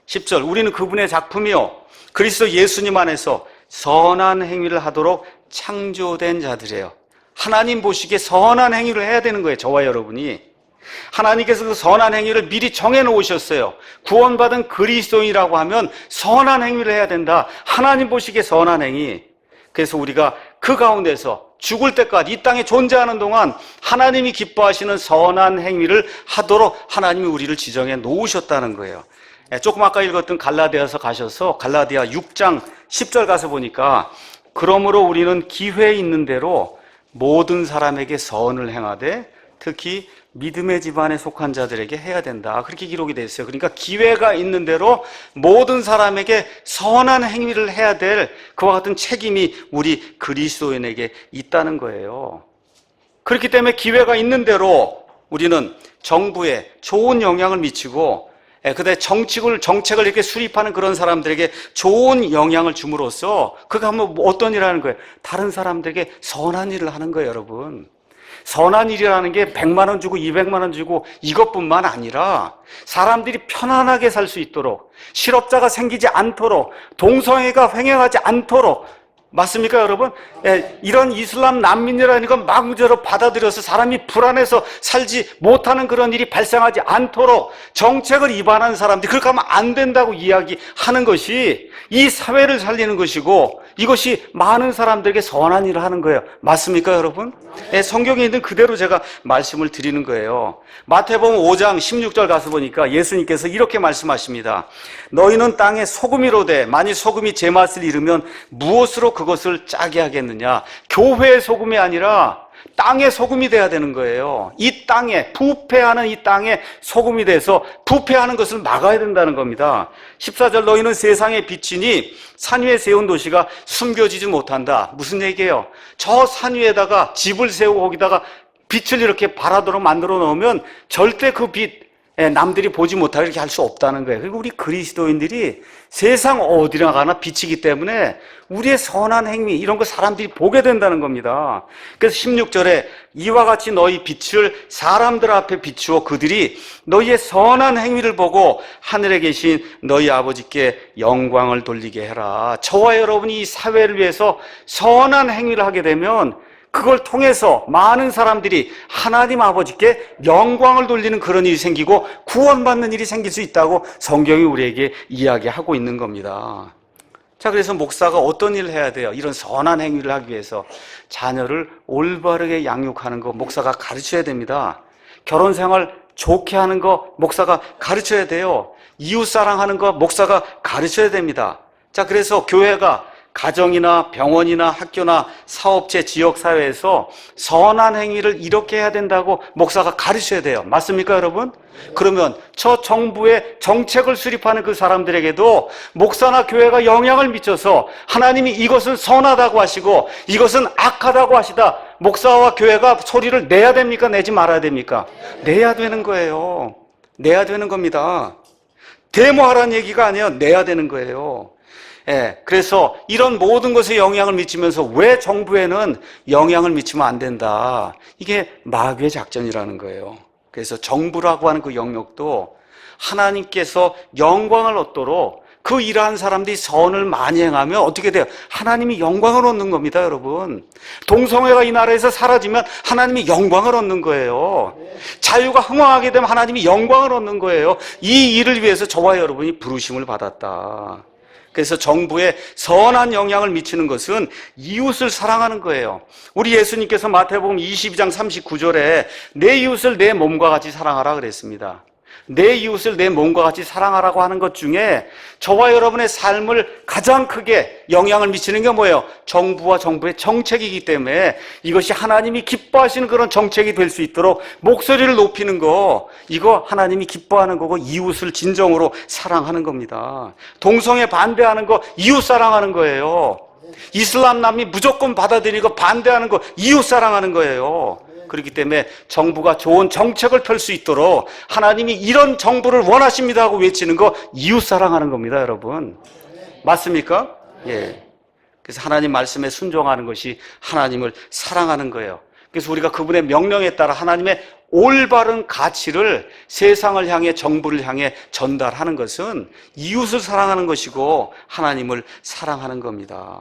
10절 우리는 그분의 작품이요 그리스도 예수님 안에서 선한 행위를 하도록 창조된 자들이에요. 하나님 보시기에 선한 행위를 해야 되는 거예요. 저와 여러분이. 하나님께서 그 선한 행위를 미리 정해놓으셨어요. 구원받은 그리스도인이라고 하면 선한 행위를 해야 된다. 하나님 보시기에 선한 행위. 그래서 우리가 그 가운데서 죽을 때까지 이 땅에 존재하는 동안 하나님이 기뻐하시는 선한 행위를 하도록 하나님이 우리를 지정해 놓으셨다는 거예요. 조금 아까 읽었던 갈라디아서 가셔서 갈라디아 6장 10절 가서 보니까 그러므로 우리는 기회 있는 대로 모든 사람에게 선을 행하되 특히 믿음의 집안에 속한 자들에게 해야 된다. 그렇게 기록이 되어 있어요. 그러니까 기회가 있는 대로 모든 사람에게 선한 행위를 해야 될 그와 같은 책임이 우리 그리스도인에게 있다는 거예요. 그렇기 때문에 기회가 있는 대로 우리는 정부에 좋은 영향을 미치고 그다음에 정책을 이렇게 수립하는 그런 사람들에게 좋은 영향을 줌으로써 그가 하면 어떤 일을 하는 거예요? 다른 사람들에게 선한 일을 하는 거예요, 여러분. 선한 일이라는 게 100만 원 주고 200만 원 주고 이것뿐만 아니라 사람들이 편안하게 살 수 있도록 실업자가 생기지 않도록, 동성애가 횡행하지 않도록. 맞습니까, 여러분? 예, 이런 이슬람 난민이라는 건 마구저로 받아들여서 사람이 불안해서 살지 못하는 그런 일이 발생하지 않도록 정책을 위반하는 사람들이 그렇게 하면 안 된다고 이야기하는 것이 이 사회를 살리는 것이고, 이것이 많은 사람들에게 선한 일을 하는 거예요. 맞습니까, 여러분? 예, 성경에 있는 그대로 제가 말씀을 드리는 거예요. 마태복음 5장 16절 가서 보니까 예수님께서 이렇게 말씀하십니다. 너희는 땅에 소금이로되 만일 소금이 제 맛을 잃으면 무엇으로 그것을 짜게 하겠느냐. 교회의 소금이 아니라 땅의 소금이 돼야 되는 거예요. 이 땅에, 부패하는 이 땅에 소금이 돼서 부패하는 것을 막아야 된다는 겁니다. 14절 너희는 세상의 빛이니 산 위에 세운 도시가 숨겨지지 못한다. 무슨 얘기예요? 저 산 위에다가 집을 세우고 거기다가 빛을 이렇게 발하도록 만들어 놓으면 절대 그 빛, 남들이 보지 못하게 이렇게 할 수 없다는 거예요. 그리고 우리 그리스도인들이 세상 어디나 가나 빛이기 때문에 우리의 선한 행위 이런 거 사람들이 보게 된다는 겁니다. 그래서 16절에 이와 같이 너희 빛을 사람들 앞에 비추어 그들이 너희의 선한 행위를 보고 하늘에 계신 너희 아버지께 영광을 돌리게 해라. 저와 여러분이 이 사회를 위해서 선한 행위를 하게 되면 그걸 통해서 많은 사람들이 하나님 아버지께 영광을 돌리는 그런 일이 생기고 구원받는 일이 생길 수 있다고 성경이 우리에게 이야기하고 있는 겁니다. 자, 그래서 목사가 어떤 일을 해야 돼요? 이런 선한 행위를 하기 위해서 자녀를 올바르게 양육하는 거 목사가 가르쳐야 됩니다. 결혼 생활 좋게 하는 거 목사가 가르쳐야 돼요. 이웃 사랑하는 거 목사가 가르쳐야 됩니다. 자, 그래서 교회가 가정이나 병원이나 학교나 사업체, 지역사회에서 선한 행위를 이렇게 해야 된다고 목사가 가르쳐야 돼요. 맞습니까, 여러분? 그러면 저 정부의 정책을 수립하는 그 사람들에게도 목사나 교회가 영향을 미쳐서 하나님이 이것은 선하다고 하시고 이것은 악하다고 하시다. 목사와 교회가 소리를 내야 됩니까? 내지 말아야 됩니까? 내야 되는 거예요. 내야 되는 겁니다. 데모하라는 얘기가 아니에요. 내야 되는 거예요. 예, 그래서 이런 모든 것에 영향을 미치면서 왜 정부에는 영향을 미치면 안 된다. 이게 마귀의 작전이라는 거예요. 그래서 정부라고 하는 그 영역도 하나님께서 영광을 얻도록 그 일하는 사람들이 선을 많이 행하면 어떻게 돼요? 하나님이 영광을 얻는 겁니다, 여러분. 동성애가 이 나라에서 사라지면 하나님이 영광을 얻는 거예요. 자유가 흥왕하게 되면 하나님이 영광을 얻는 거예요. 이 일을 위해서 저와 여러분이 부르심을 받았다. 그래서 정부에 선한 영향을 미치는 것은 이웃을 사랑하는 거예요. 우리 예수님께서 마태복음 22장 39절에 내 이웃을 내 몸과 같이 사랑하라 그랬습니다. 내 이웃을 내 몸과 같이 사랑하라고 하는 것 중에 저와 여러분의 삶을 가장 크게 영향을 미치는 게 뭐예요? 정부와 정부의 정책이기 때문에 이것이 하나님이 기뻐하시는 그런 정책이 될 수 있도록 목소리를 높이는 거, 이거 하나님이 기뻐하는 거고 이웃을 진정으로 사랑하는 겁니다. 동성애 반대하는 거 이웃 사랑하는 거예요. 이슬람 남이 무조건 받아들이고 반대하는 거 이웃 사랑하는 거예요. 그렇기 때문에 정부가 좋은 정책을 펼 수 있도록 하나님이 이런 정부를 원하십니다 하고 외치는 거 이웃 사랑하는 겁니다, 여러분. 맞습니까? 예. 그래서 하나님 말씀에 순종하는 것이 하나님을 사랑하는 거예요. 그래서 우리가 그분의 명령에 따라 하나님의 올바른 가치를 세상을 향해 정부를 향해 전달하는 것은 이웃을 사랑하는 것이고 하나님을 사랑하는 겁니다.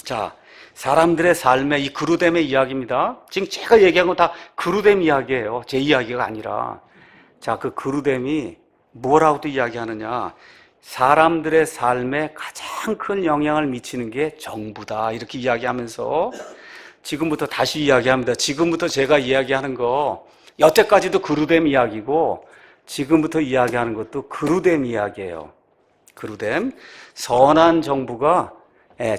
자, 사람들의 삶의 이 그루됨의 이야기입니다. 지금 제가 얘기한 건 다 그루됨 이야기예요. 제 이야기가 아니라. 자, 그 그루됨이 뭐라고 또 이야기하느냐. 사람들의 삶에 가장 큰 영향을 미치는 게 정부다. 이렇게 이야기하면서 지금부터 다시 이야기합니다. 지금부터 제가 이야기하는 거 여태까지도 그루됨 이야기고 지금부터 이야기하는 것도 그루됨 이야기예요. 그루됨. 선한 정부가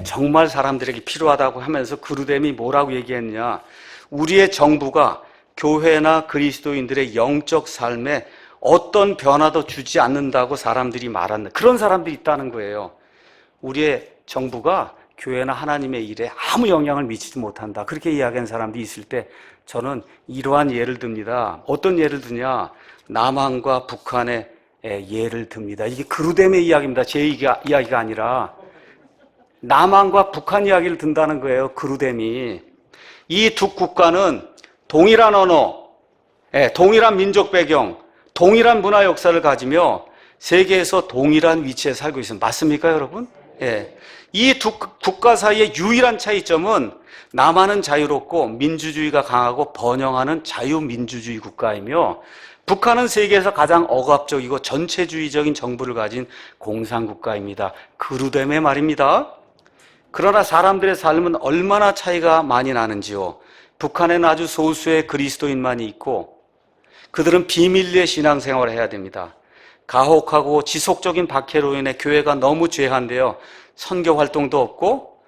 정말 사람들에게 필요하다고 하면서 그루됨이 뭐라고 얘기했냐. 우리의 정부가 교회나 그리스도인들의 영적 삶에 어떤 변화도 주지 않는다고 사람들이 말하는 그런 사람들이 있다는 거예요. 우리의 정부가 교회나 하나님의 일에 아무 영향을 미치지 못한다. 그렇게 이야기하는 사람들이 있을 때 저는 이러한 예를 듭니다. 어떤 예를 드냐. 남한과 북한의 예를 듭니다. 이게 그루됨의 이야기입니다. 제 이야기가 아니라 남한과 북한 이야기를 든다는 거예요. 그루됨이. 이 두 국가는 동일한 언어, 동일한 민족 배경, 동일한 문화 역사를 가지며 세계에서 동일한 위치에 살고 있습니다. 맞습니까, 여러분? 예. 이 두 국가 사이의 유일한 차이점은 남한은 자유롭고 민주주의가 강하고 번영하는 자유민주주의 국가이며, 북한은 세계에서 가장 억압적이고 전체주의적인 정부를 가진 공산국가입니다. 그루뎀의 말입니다. 그러나 사람들의 삶은 얼마나 차이가 많이 나는지요. 북한에는 아주 소수의 그리스도인만이 있고 그들은 비밀리에 신앙생활을 해야 됩니다. 가혹하고 지속적인 박해로 인해 교회가 너무 죄한데요. 선교 활동도 없고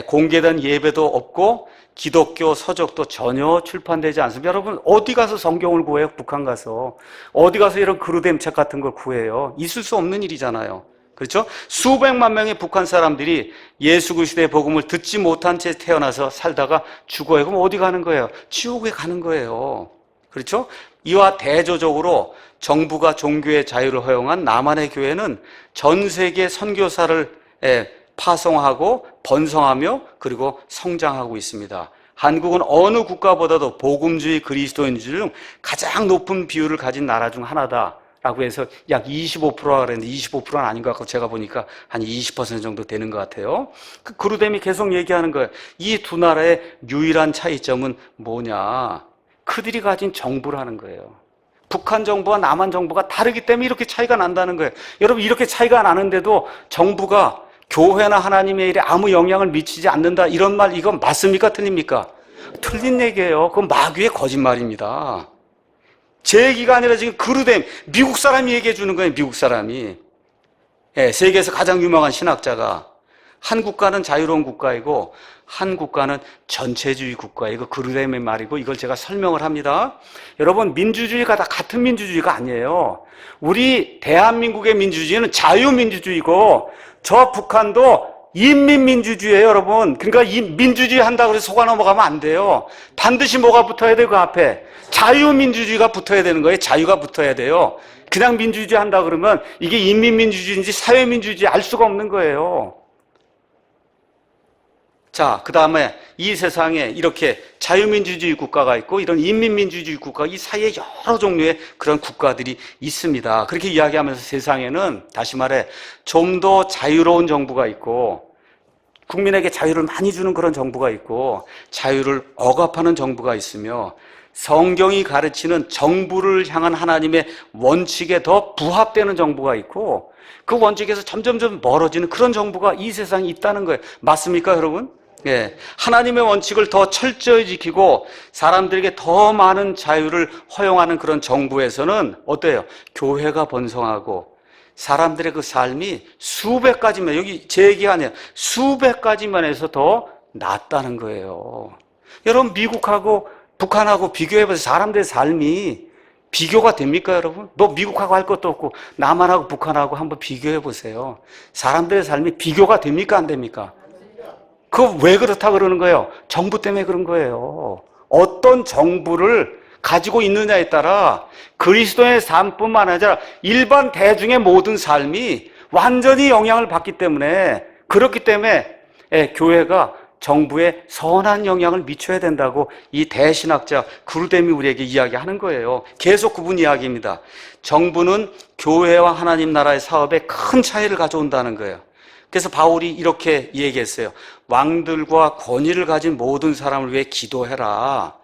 공개된 예배도 없고 기독교 서적도 전혀 출판되지 않습니다. 여러분, 어디 가서 성경을 구해요? 북한 가서. 어디 가서 이런 그루뎀 책 같은 걸 구해요? 있을 수 없는 일이잖아요. 그렇죠? 수백만 명의 북한 사람들이 예수 그리스도의 복음을 듣지 못한 채 태어나서 살다가 죽어요. 그럼 어디 가는 거예요? 지옥에 가는 거예요. 그렇죠? 이와 대조적으로 정부가 종교의 자유를 허용한 남한의 교회는 전 세계 선교사를 파송하고 번성하며 그리고 성장하고 있습니다. 한국은 어느 국가보다도 복음주의 그리스도인들 중 가장 높은 비율을 가진 나라 중 하나다라고 해서 약 25%가 그랬는데 25%는 아닌 것 같고 제가 보니까 한 20% 정도 되는 것 같아요. 그 그루뎀이 계속 얘기하는 거예요. 이 두 나라의 유일한 차이점은 뭐냐? 그들이 가진 정부라는 거예요. 북한 정부와 남한 정부가 다르기 때문에 이렇게 차이가 난다는 거예요. 여러분, 이렇게 차이가 나는데도 정부가 교회나 하나님의 일에 아무 영향을 미치지 않는다, 이런 말, 이건 맞습니까? 틀립니까? 틀린 얘기예요. 그건 마귀의 거짓말입니다. 제 얘기가 아니라 지금 그루뎀, 미국 사람이 얘기해 주는 거예요. 미국 사람이. 세계에서 가장 유명한 신학자가. 한 국가는 자유로운 국가이고 한 국가는 전체주의 국가이고, 그루뎀의 말이고, 이걸 제가 설명을 합니다. 여러분, 민주주의가 다 같은 민주주의가 아니에요. 우리 대한민국의 민주주의는 자유민주주의고 저 북한도 인민민주주의예요, 여러분. 그러니까 이 민주주의 한다고 해서 속아 넘어가면 안 돼요. 반드시 뭐가 붙어야 돼요? 그 앞에 자유민주주의가 붙어야 되는 거예요. 자유가 붙어야 돼요. 그냥 민주주의 한다 그러면 이게 인민민주주의인지 사회민주주의 알 수가 없는 거예요. 자, 그 다음에 이 세상에 이렇게 자유민주주의 국가가 있고 이런 인민민주주의 국가, 이 사이에 여러 종류의 그런 국가들이 있습니다. 그렇게 이야기하면서 세상에는, 다시 말해, 좀 더 자유로운 정부가 있고 국민에게 자유를 많이 주는 그런 정부가 있고 자유를 억압하는 정부가 있으며, 성경이 가르치는 정부를 향한 하나님의 원칙에 더 부합되는 정부가 있고 그 원칙에서 점점점 멀어지는 그런 정부가 이 세상에 있다는 거예요. 맞습니까, 여러분? 예, 하나님의 원칙을 더 철저히 지키고 사람들에게 더 많은 자유를 허용하는 그런 정부에서는 어때요? 교회가 번성하고 사람들의 그 삶이 수백 가지면, 여기 제 얘기가 아니에요, 수백 가지면에서 더 낫다는 거예요. 여러분, 미국하고 북한하고 비교해봐서 사람들의 삶이 비교가 됩니까, 여러분? 뭐 미국하고 할 것도 없고 남한하고 북한하고 한번 비교해보세요. 사람들의 삶이 비교가 됩니까, 안 됩니까? 그거 왜 그렇다 그러는 거예요? 정부 때문에 그런 거예요. 어떤 정부를 가지고 있느냐에 따라 그리스도의 삶뿐만 아니라 일반 대중의 모든 삶이 완전히 영향을 받기 때문에, 그렇기 때문에 교회가 정부에 선한 영향을 미쳐야 된다고 이 대신학자 그루뎀이 우리에게 이야기하는 거예요. 계속 그분 이야기입니다. 정부는 교회와 하나님 나라의 사업에 큰 차이를 가져온다는 거예요. 그래서 바울이 이렇게 얘기했어요. 왕들과 권위를 가진 모든 사람을 위해 기도해라.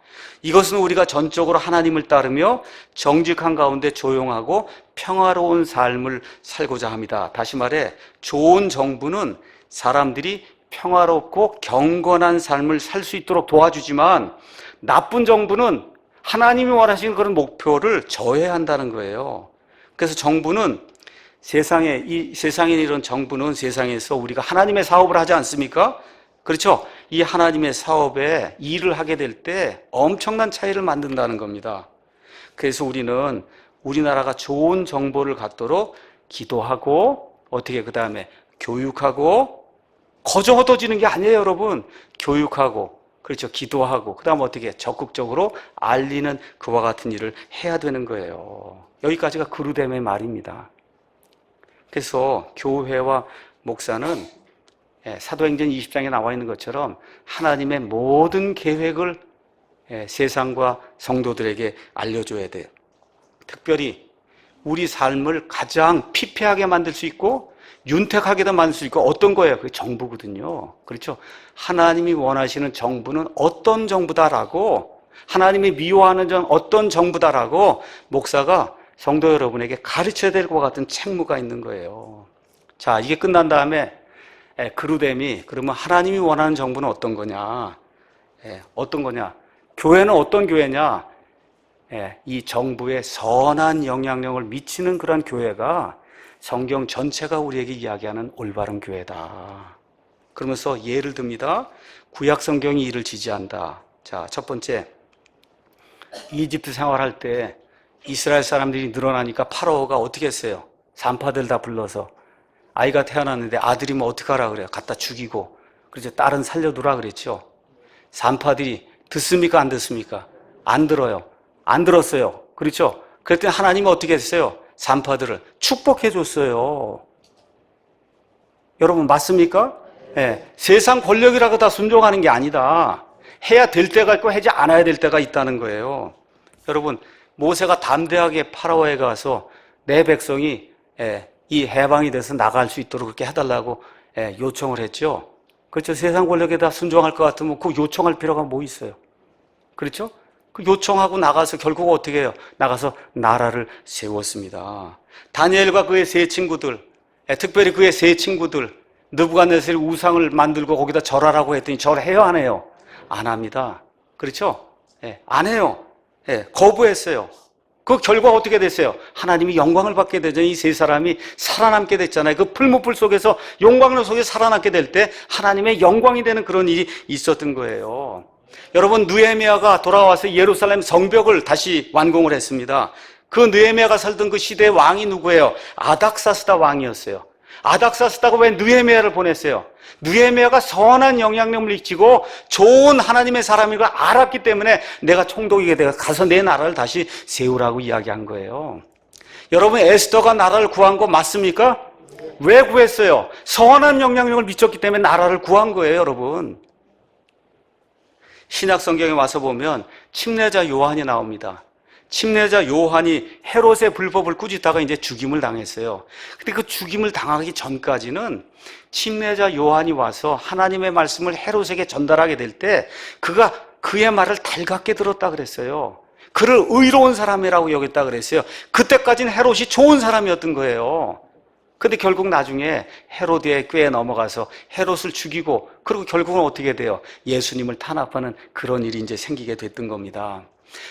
이것은 우리가 전적으로 하나님을 따르며 정직한 가운데 조용하고 평화로운 삶을 살고자 합니다. 다시 말해, 좋은 정부는 사람들이 평화롭고 경건한 삶을 살 수 있도록 도와주지만 나쁜 정부는 하나님이 원하시는 그런 목표를 저해한다는 거예요. 그래서 정부는 이 세상에 이런 정부는 세상에서 우리가 하나님의 사업을 하지 않습니까? 그렇죠? 이 하나님의 사업에 일을 하게 될 때 엄청난 차이를 만든다는 겁니다. 그래서 우리는 우리나라가 좋은 정보를 갖도록 기도하고, 어떻게 그 다음에 교육하고, 거저 얻어지는 게 아니에요, 여러분. 교육하고, 그렇죠, 기도하고, 그 다음 어떻게 적극적으로 알리는 그와 같은 일을 해야 되는 거예요. 여기까지가 그루뎀의 말입니다. 그래서 교회와 목사는 사도행전 20장에 나와 있는 것처럼 하나님의 모든 계획을 세상과 성도들에게 알려줘야 돼요. 특별히 우리 삶을 가장 피폐하게 만들 수 있고 윤택하게도 만들 수 있고 어떤 거예요? 그게 정부거든요. 그렇죠? 하나님이 원하시는 정부는 어떤 정부다라고, 하나님이 미워하는 점 어떤 정부다라고 목사가 성도 여러분에게 가르쳐야 될 것 같은 책무가 있는 거예요. 자, 이게 끝난 다음에 그루뎀이 그러면 하나님이 원하는 정부는 어떤 거냐? 어떤 거냐? 교회는 어떤 교회냐? 이 정부에 선한 영향력을 미치는 그런 교회가 성경 전체가 우리에게 이야기하는 올바른 교회다. 그러면서 예를 듭니다. 구약 성경이 이를 지지한다. 자, 첫 번째, 이집트 생활할 때 이스라엘 사람들이 늘어나니까 파라오가 어떻게 했어요? 산파들 다 불러서 아이가 태어났는데 아들이면 어떡하라 그래요? 갖다 죽이고, 그래서 딸은 살려두라 그랬죠. 산파들이 듣습니까? 안 듣습니까? 안 들어요. 안 들었어요. 그렇죠? 그랬더니 하나님은 어떻게 했어요? 산파들을 축복해 줬어요. 여러분 맞습니까? 세상 권력이라고 다 순종하는 게 아니다. 해야 될 때가 있고 하지 않아야 될 때가 있다는 거예요. 여러분, 모세가 담대하게 파라오에 가서 내 백성이 이 해방이 돼서 나갈 수 있도록 그렇게 해달라고 요청을 했죠. 그렇죠? 세상 권력에 다 순종할 것 같으면 그 요청할 필요가 뭐 있어요? 그렇죠? 그 요청하고 나가서 결국 어떻게 해요? 나가서 나라를 세웠습니다. 다니엘과 그의 세 친구들, 특별히 그의 세 친구들, 느부갓네살이 우상을 만들고 거기다 절하라고 했더니 절해요, 안 해요? 안 합니다. 그렇죠? 안 해요. 거부했어요. 그 결과 어떻게 됐어요? 하나님이 영광을 받게 되죠. 이 세 사람이 살아남게 됐잖아요. 그 풀무불 속에서 용광로 속에 살아남게 될 때 하나님의 영광이 되는 그런 일이 있었던 거예요. 여러분, 느헤미야가 돌아와서 예루살렘 성벽을 다시 완공을 했습니다. 그 느헤미야가 살던 그 시대의 왕이 누구예요? 아닥사스다 왕이었어요. 아닥사스다가 왜 느헤미야를 보냈어요? 느헤미야가 선한 영향력을 미치고 좋은 하나님의 사람인 걸 알았기 때문에 내가 총독에게 내가 가서 내 나라를 다시 세우라고 이야기한 거예요. 여러분, 에스더가 나라를 구한 거 맞습니까? 왜 구했어요? 선한 영향력을 미쳤기 때문에 나라를 구한 거예요, 여러분. 신약 성경에 와서 보면 침례자 요한이 나옵니다. 침례자 요한이 헤롯의 불법을 꾸짖다가 이제 죽임을 당했어요. 근데 그 죽임을 당하기 전까지는 침례자 요한이 와서 하나님의 말씀을 헤롯에게 전달하게 될 때 그가 그의 말을 달갑게 들었다 그랬어요. 그를 의로운 사람이라고 여겼다 그랬어요. 그때까지는 헤롯이 좋은 사람이었던 거예요. 근데 결국 나중에 헤로디의 꾀에 넘어가서 헤롯을 죽이고, 그리고 결국은 어떻게 돼요? 예수님을 탄압하는 그런 일이 이제 생기게 됐던 겁니다.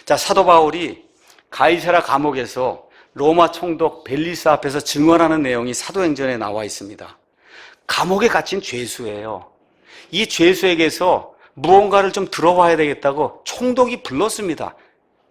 자, 사도 바울이 가이사랴 감옥에서 로마 총독 벨리스 앞에서 증언하는 내용이 사도행전에 나와 있습니다. 감옥에 갇힌 죄수예요. 이 죄수에게서 무언가를 좀 들어봐야 되겠다고 총독이 불렀습니다.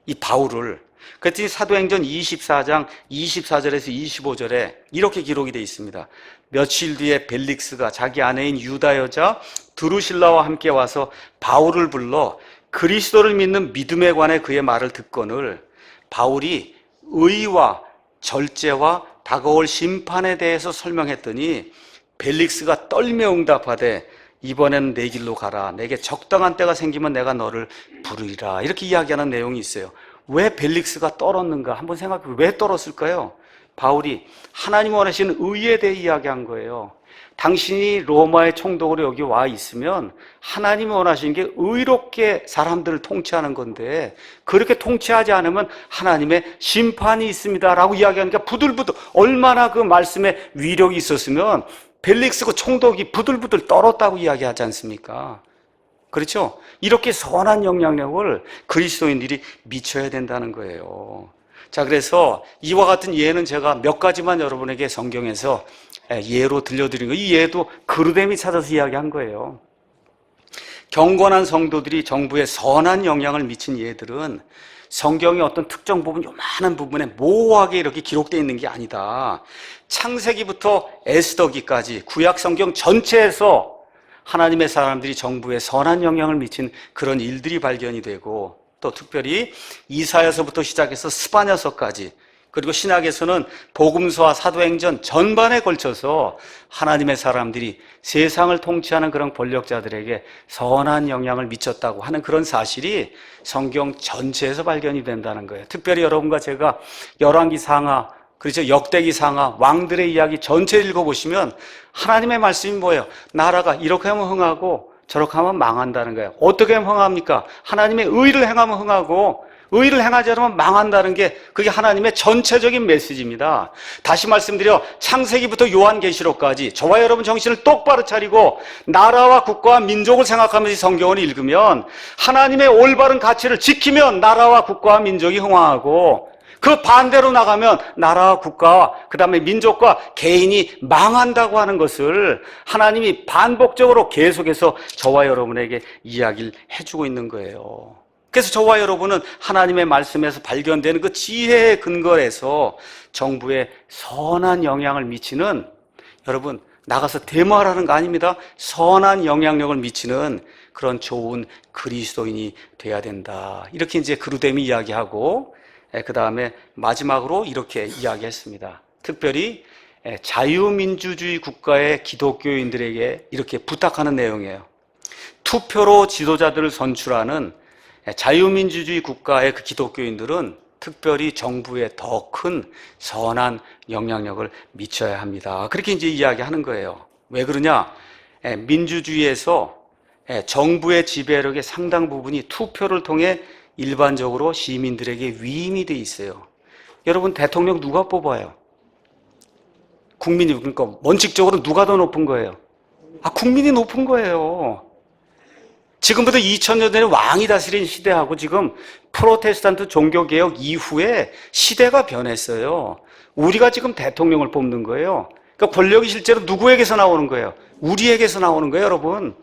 이 바울을. 그랬더니 사도행전 24장 24절에서 25절에 이렇게 기록이 되어 있습니다. 며칠 뒤에 벨릭스가 자기 아내인 유다 여자 드루실라와 함께 와서 바울을 불러 그리스도를 믿는 믿음에 관해 그의 말을 듣거늘 바울이 의와 절제와 다가올 심판에 대해서 설명했더니 벨릭스가 떨며 응답하되 이번에는 내 길로 가라. 내게 적당한 때가 생기면 내가 너를 부르리라. 이렇게 이야기하는 내용이 있어요. 왜 벨릭스가 떨었는가? 한번 생각해보세요. 왜 떨었을까요? 바울이 하나님 원하시는 의에 대해 이야기한 거예요. 당신이 로마의 총독으로 여기 와 있으면 하나님이 원하시는 게 의롭게 사람들을 통치하는 건데 그렇게 통치하지 않으면 하나님의 심판이 있습니다 라고 이야기하니까 부들부들 얼마나 그 말씀에 위력이 있었으면 벨릭스 그 총독이 부들부들 떨었다고 이야기하지 않습니까? 그렇죠? 이렇게 선한 영향력을 그리스도인들이 미쳐야 된다는 거예요. 자, 그래서 이와 같은 예는 제가 몇 가지만 여러분에게 성경에서 예로 들려드린 거예요. 이 예도 그루뎀이 찾아서 이야기한 거예요. 경건한 성도들이 정부에 선한 영향을 미친 예들은 성경의 어떤 특정 부분, 요만한 부분에 모호하게 이렇게 기록되어 있는 게 아니다. 창세기부터 에스더기까지 구약 성경 전체에서 하나님의 사람들이 정부에 선한 영향을 미친 그런 일들이 발견이 되고 또 특별히 이사야서부터 시작해서 스바냐서까지 그리고 신약에서는 복음서와 사도행전 전반에 걸쳐서 하나님의 사람들이 세상을 통치하는 그런 권력자들에게 선한 영향을 미쳤다고 하는 그런 사실이 성경 전체에서 발견이 된다는 거예요. 특별히 여러분과 제가 열왕기 상하 그렇죠? 역대기 상하, 왕들의 이야기 전체를 읽어보시면 하나님의 말씀이 뭐예요? 나라가 이렇게 하면 흥하고 저렇게 하면 망한다는 거예요. 어떻게 하면 흥합니까? 하나님의 의를 행하면 흥하고 의를 행하지 않으면 망한다는 게 그게 하나님의 전체적인 메시지입니다. 다시 말씀드려 창세기부터 요한계시록까지 저와 여러분 정신을 똑바로 차리고 나라와 국가와 민족을 생각하면서 이 성경을 읽으면 하나님의 올바른 가치를 지키면 나라와 국가와 민족이 흥왕하고 그 반대로 나가면 나라와 국가와 그 다음에 민족과 개인이 망한다고 하는 것을 하나님이 반복적으로 계속해서 저와 여러분에게 이야기를 해주고 있는 거예요. 그래서 저와 여러분은 하나님의 말씀에서 발견되는 그 지혜의 근거에서 정부에 선한 영향을 미치는, 여러분 나가서 데모하라는 거 아닙니다. 선한 영향력을 미치는 그런 좋은 그리스도인이 돼야 된다. 이렇게 이제 그루뎀이 이야기하고 그 다음에 마지막으로 이렇게 이야기했습니다. 특별히 자유민주주의 국가의 기독교인들에게 이렇게 부탁하는 내용이에요. 투표로 지도자들을 선출하는 자유민주주의 국가의 그 기독교인들은 특별히 정부에 더 큰 선한 영향력을 미쳐야 합니다. 그렇게 이제 이야기하는 거예요. 왜 그러냐? 민주주의에서 정부의 지배력의 상당 부분이 투표를 통해 일반적으로 시민들에게 위임이 돼 있어요. 여러분 대통령 누가 뽑아요? 국민이. 그러니까 원칙적으로 누가 더 높은 거예요? 국민이 높은 거예요. 지금부터 2000년 전에 왕이 다스린 시대하고 지금 프로테스탄트 종교개혁 이후에 시대가 변했어요. 우리가 지금 대통령을 뽑는 거예요. 그러니까 권력이 실제로 누구에게서 나오는 거예요? 우리에게서 나오는 거예요, 여러분.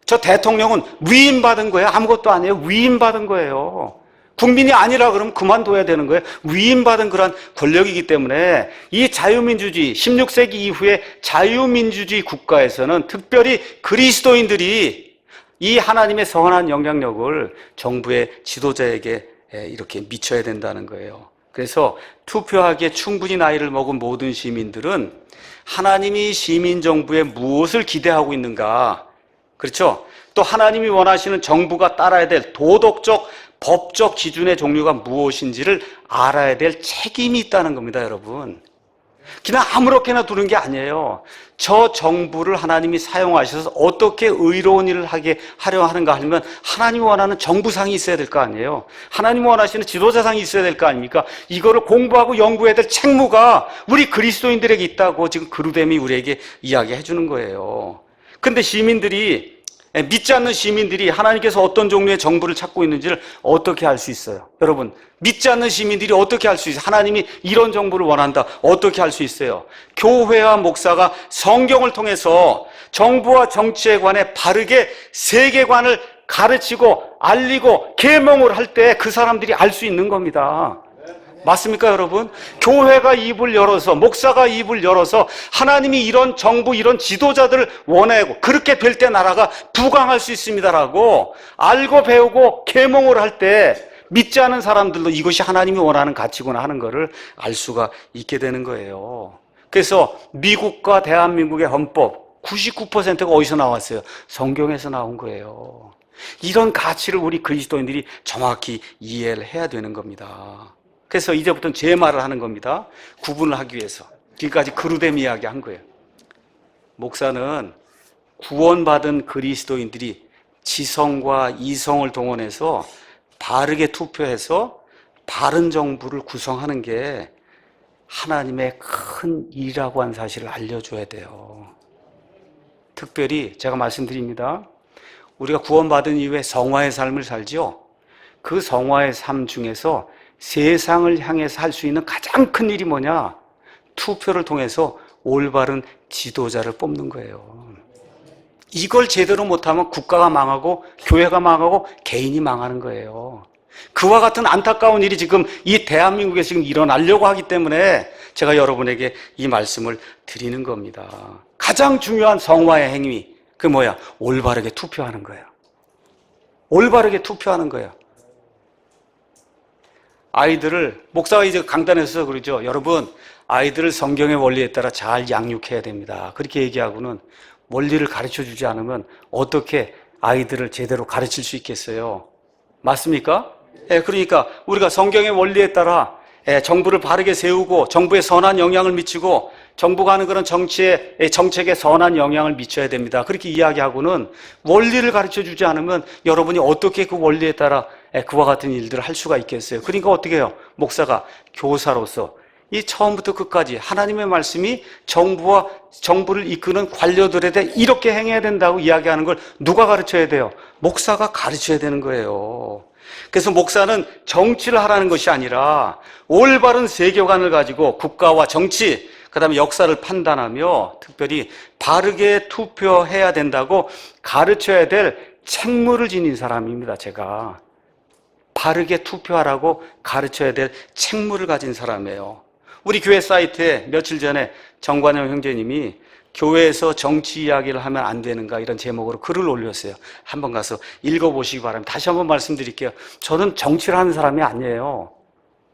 저 대통령은 위임받은 거예요. 아무것도 아니에요. 위임받은 거예요. 국민이 아니라 그러면 그만둬야 되는 거예요. 위임받은 그런 권력이기 때문에 이 자유민주주의, 16세기 이후에 자유민주주의 국가에서는 특별히 그리스도인들이 이 하나님의 선한 영향력을 정부의 지도자에게 이렇게 미쳐야 된다는 거예요. 그래서 투표하기에 충분히 나이를 먹은 모든 시민들은 하나님이 시민정부에 무엇을 기대하고 있는가, 그렇죠? 또 하나님이 원하시는 정부가 따라야 될 도덕적, 법적 기준의 종류가 무엇인지를 알아야 될 책임이 있다는 겁니다, 여러분. 그냥 아무렇게나 두는 게 아니에요. 저 정부를 하나님이 사용하셔서 어떻게 의로운 일을 하려 하는가 하면 하나님이 원하는 정부상이 있어야 될 거 아니에요. 하나님이 원하시는 지도자상이 있어야 될 거 아닙니까? 이거를 공부하고 연구해야 될 책무가 우리 그리스도인들에게 있다고 지금 그루뎀이 우리에게 이야기해 주는 거예요. 근데 시민들이, 믿지 않는 시민들이 하나님께서 어떤 종류의 정부를 찾고 있는지를 어떻게 알 수 있어요? 여러분, 믿지 않는 시민들이 어떻게 알 수 있어요? 하나님이 이런 정부를 원한다. 어떻게 알 수 있어요? 교회와 목사가 성경을 통해서 정부와 정치에 관해 바르게 세계관을 가르치고 알리고 계명을 할 때 그 사람들이 알 수 있는 겁니다. 맞습니까, 여러분? 교회가 입을 열어서, 목사가 입을 열어서 하나님이 이런 정부, 이런 지도자들을 원하고 그렇게 될 때 나라가 부강할 수 있습니다라고 알고 배우고 계몽을 할 때 믿지 않은 사람들도 이것이 하나님이 원하는 가치구나 하는 것을 알 수가 있게 되는 거예요. 그래서 미국과 대한민국의 헌법 99%가 어디서 나왔어요? 성경에서 나온 거예요. 이런 가치를 우리 그리스도인들이 정확히 이해를 해야 되는 겁니다. 그래서 이제부터는 제 말을 하는 겁니다. 구분을 하기 위해서. 지금까지 그루뎀 이야기 한 거예요. 목사는 구원받은 그리스도인들이 지성과 이성을 동원해서 바르게 투표해서 바른 정부를 구성하는 게 하나님의 큰 일이라고 하는 사실을 알려줘야 돼요. 특별히 제가 말씀드립니다. 우리가 구원받은 이후에 성화의 삶을 살지요. 그 성화의 삶 중에서 세상을 향해서 할 수 있는 가장 큰 일이 뭐냐? 투표를 통해서 올바른 지도자를 뽑는 거예요. 이걸 제대로 못하면 국가가 망하고 교회가 망하고 개인이 망하는 거예요. 그와 같은 안타까운 일이 지금 이 대한민국에 지금 일어나려고 하기 때문에 제가 여러분에게 이 말씀을 드리는 겁니다. 가장 중요한 성화의 행위, 그게 뭐야? 올바르게 투표하는 거예요. 올바르게 투표하는 거예요. 아이들을, 목사가 이제 강단에서 그러죠. 여러분, 아이들을 성경의 원리에 따라 잘 양육해야 됩니다. 그렇게 얘기하고는 원리를 가르쳐 주지 않으면 어떻게 아이들을 제대로 가르칠 수 있겠어요? 맞습니까? 그러니까 우리가 성경의 원리에 따라 정부를 바르게 세우고 정부에 선한 영향을 미치고 정부가 하는 그런 정책에 선한 영향을 미쳐야 됩니다. 그렇게 이야기하고는 원리를 가르쳐 주지 않으면 여러분이 어떻게 그 원리에 따라 그와 같은 일들을 할 수가 있겠어요? 그러니까 어떻게 해요? 목사가 교사로서 이 처음부터 끝까지 하나님의 말씀이 정부를 이끄는 관료들에 대해 이렇게 행해야 된다고 이야기하는 걸 누가 가르쳐야 돼요? 목사가 가르쳐야 되는 거예요. 그래서 목사는 정치를 하라는 것이 아니라 올바른 세계관을 가지고 국가와 정치, 그 다음에 역사를 판단하며 특별히 바르게 투표해야 된다고 가르쳐야 될 책무를 지닌 사람입니다. 제가 바르게 투표하라고 가르쳐야 될 책무를 가진 사람이에요. 우리 교회 사이트에 며칠 전에 정관영 형제님이 교회에서 정치 이야기를 하면 안 되는가 이런 제목으로 글을 올렸어요. 한번 가서 읽어보시기 바랍니다. 다시 한번 말씀드릴게요. 저는 정치를 하는 사람이 아니에요.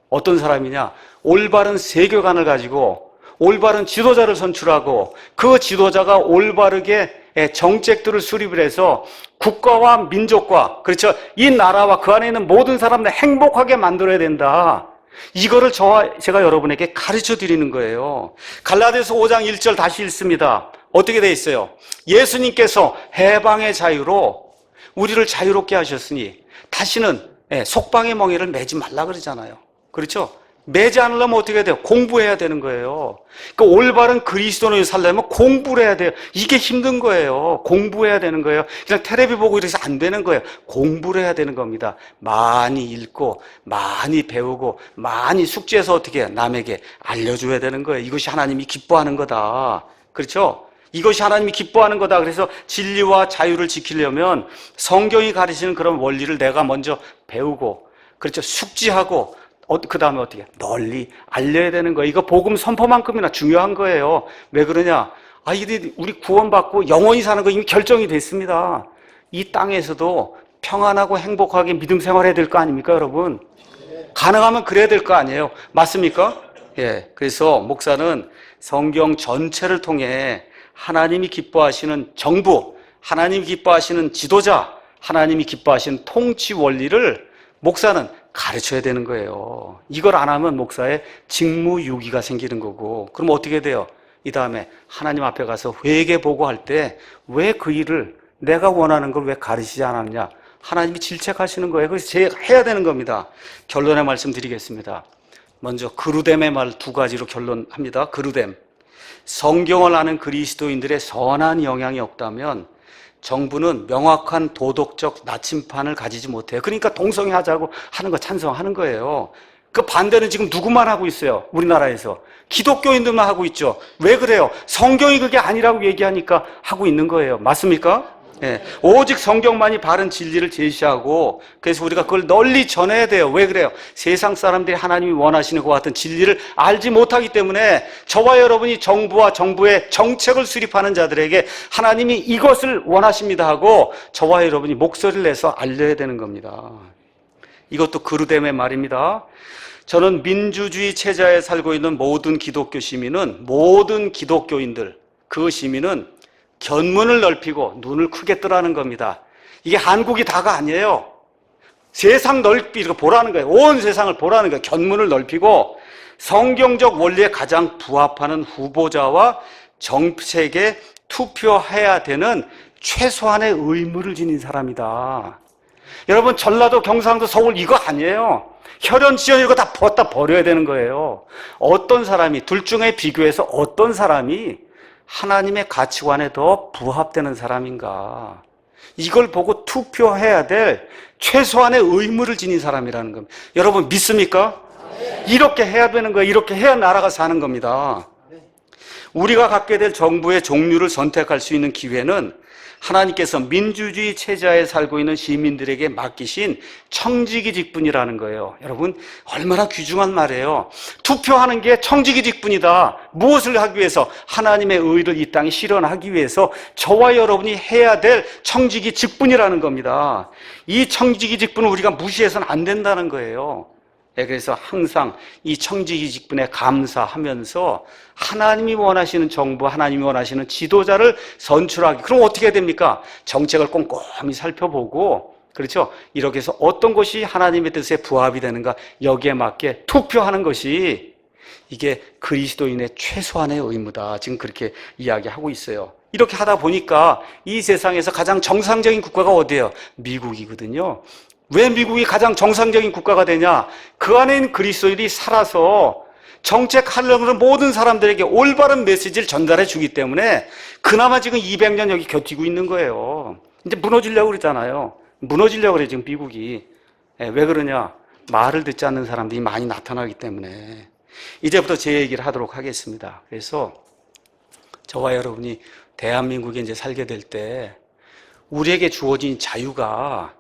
어떤 사람이냐? 올바른 세계관을 가지고 올바른 지도자를 선출하고 그 지도자가 올바르게 정책들을 수립을 해서 국가와 민족과, 그렇죠, 이 나라와 그 안에 있는 모든 사람들 행복하게 만들어야 된다. 이거를 제가 여러분에게 가르쳐 드리는 거예요. 갈라디아서 5장 1절 다시 읽습니다. 어떻게 돼 있어요? 예수님께서 해방의 자유로 우리를 자유롭게 하셨으니 다시는 속방의 멍에를 매지 말라 그러잖아요. 그렇죠? 매지 않으려면 어떻게 해야 돼요? 공부해야 되는 거예요. 그러니까 올바른 그리스도인을 살려면 공부를 해야 돼요. 이게 힘든 거예요. 공부해야 되는 거예요. 그냥 텔레비 보고 이래서 안 되는 거예요. 공부를 해야 되는 겁니다. 많이 읽고 많이 배우고 많이 숙지해서 어떻게 해요? 남에게 알려줘야 되는 거예요. 이것이 하나님이 기뻐하는 거다. 그렇죠? 이것이 하나님이 기뻐하는 거다. 그래서 진리와 자유를 지키려면 성경이 가르치는 그런 원리를 내가 먼저 배우고, 그렇죠, 숙지하고 그 다음에 어떻게 널리 알려야 되는 거예요. 이거 복음 선포만큼이나 중요한 거예요. 왜 그러냐? 아이들이 우리 구원받고 영원히 사는 거 이미 결정이 됐습니다. 이 땅에서도 평안하고 행복하게 믿음 생활해야 될 거 아닙니까, 여러분? 가능하면 그래야 될 거 아니에요. 맞습니까? 예. 그래서 목사는 성경 전체를 통해 하나님이 기뻐하시는 정부, 하나님이 기뻐하시는 지도자, 하나님이 기뻐하시는 통치 원리를 목사는 가르쳐야 되는 거예요. 이걸 안 하면 목사의 직무유기가 생기는 거고, 그럼 어떻게 돼요? 이 다음에 하나님 앞에 가서 회개 보고할 때 왜 그 일을 내가 원하는 걸 왜 가르치지 않았냐? 하나님이 질책하시는 거예요. 그래서 제가 해야 되는 겁니다. 결론의 말씀 드리겠습니다. 먼저 그루뎀의 말 두 가지로 결론합니다. 그루뎀. 성경을 아는 그리스도인들의 선한 영향이 없다면 정부는 명확한 도덕적 나침판을 가지지 못해요. 그러니까 동성애하자고 하는 거 찬성하는 거예요. 그 반대는 지금 누구만 하고 있어요? 우리나라에서 기독교인들만 하고 있죠. 왜 그래요? 성경이 그게 아니라고 얘기하니까 하고 있는 거예요. 맞습니까? 예. 오직 성경만이 바른 진리를 제시하고, 그래서 우리가 그걸 널리 전해야 돼요. 왜 그래요? 세상 사람들이 하나님이 원하시는 것 같은 진리를 알지 못하기 때문에 저와 여러분이 정부와 정부의 정책을 수립하는 자들에게 하나님이 이것을 원하십니다 하고 저와 여러분이 목소리를 내서 알려야 되는 겁니다. 이것도 그루뎀의 말입니다. 저는 민주주의 체제에 살고 있는 모든 기독교 시민은, 모든 기독교인들, 그 시민은 견문을 넓히고 눈을 크게 뜨라는 겁니다. 이게 한국이 다가 아니에요. 세상 넓이 이거 보라는 거예요. 온 세상을 보라는 거예요. 견문을 넓히고 성경적 원리에 가장 부합하는 후보자와 정책에 투표해야 되는 최소한의 의무를 지닌 사람이다. 여러분, 전라도, 경상도, 서울 이거 아니에요. 혈연, 지연 이거 다 버려야 되는 거예요. 어떤 사람이, 둘 중에 비교해서 어떤 사람이 하나님의 가치관에 더 부합되는 사람인가, 이걸 보고 투표해야 될 최소한의 의무를 지닌 사람이라는 겁니다. 여러분 믿습니까? 이렇게 해야 되는 거예요. 이렇게 해야 나라가 사는 겁니다. 우리가 갖게 될 정부의 종류를 선택할 수 있는 기회는 하나님께서 민주주의 체제하에 살고 있는 시민들에게 맡기신 청지기 직분이라는 거예요. 여러분, 얼마나 귀중한 말이에요. 투표하는 게 청지기 직분이다. 무엇을 하기 위해서? 하나님의 의를 이 땅에 실현하기 위해서 저와 여러분이 해야 될 청지기 직분이라는 겁니다. 이 청지기 직분을 우리가 무시해서는 안 된다는 거예요. 그래서 항상 이 청지기 직분에 감사하면서 하나님이 원하시는 정부, 하나님이 원하시는 지도자를 선출하기. 그럼 어떻게 해야 됩니까? 정책을 꼼꼼히 살펴보고 그렇죠? 이렇게 해서 어떤 것이 하나님의 뜻에 부합이 되는가 여기에 맞게 투표하는 것이 이게 그리스도인의 최소한의 의무다. 지금 그렇게 이야기하고 있어요. 이렇게 하다 보니까 이 세상에서 가장 정상적인 국가가 어디예요? 미국이거든요. 왜 미국이 가장 정상적인 국가가 되냐? 그 안에 있는 그리스도인이 살아서 정책하려는 모든 사람들에게 올바른 메시지를 전달해 주기 때문에 그나마 지금 200년 여기 곁이고 있는 거예요. 이제 무너지려고 그러잖아요. 무너지려고 그래 지금 미국이. 왜 그러냐? 말을 듣지 않는 사람들이 많이 나타나기 때문에. 이제부터 제 얘기를 하도록 하겠습니다. 그래서 저와 여러분이 대한민국에 이제 살게 될 때 우리에게 주어진 자유가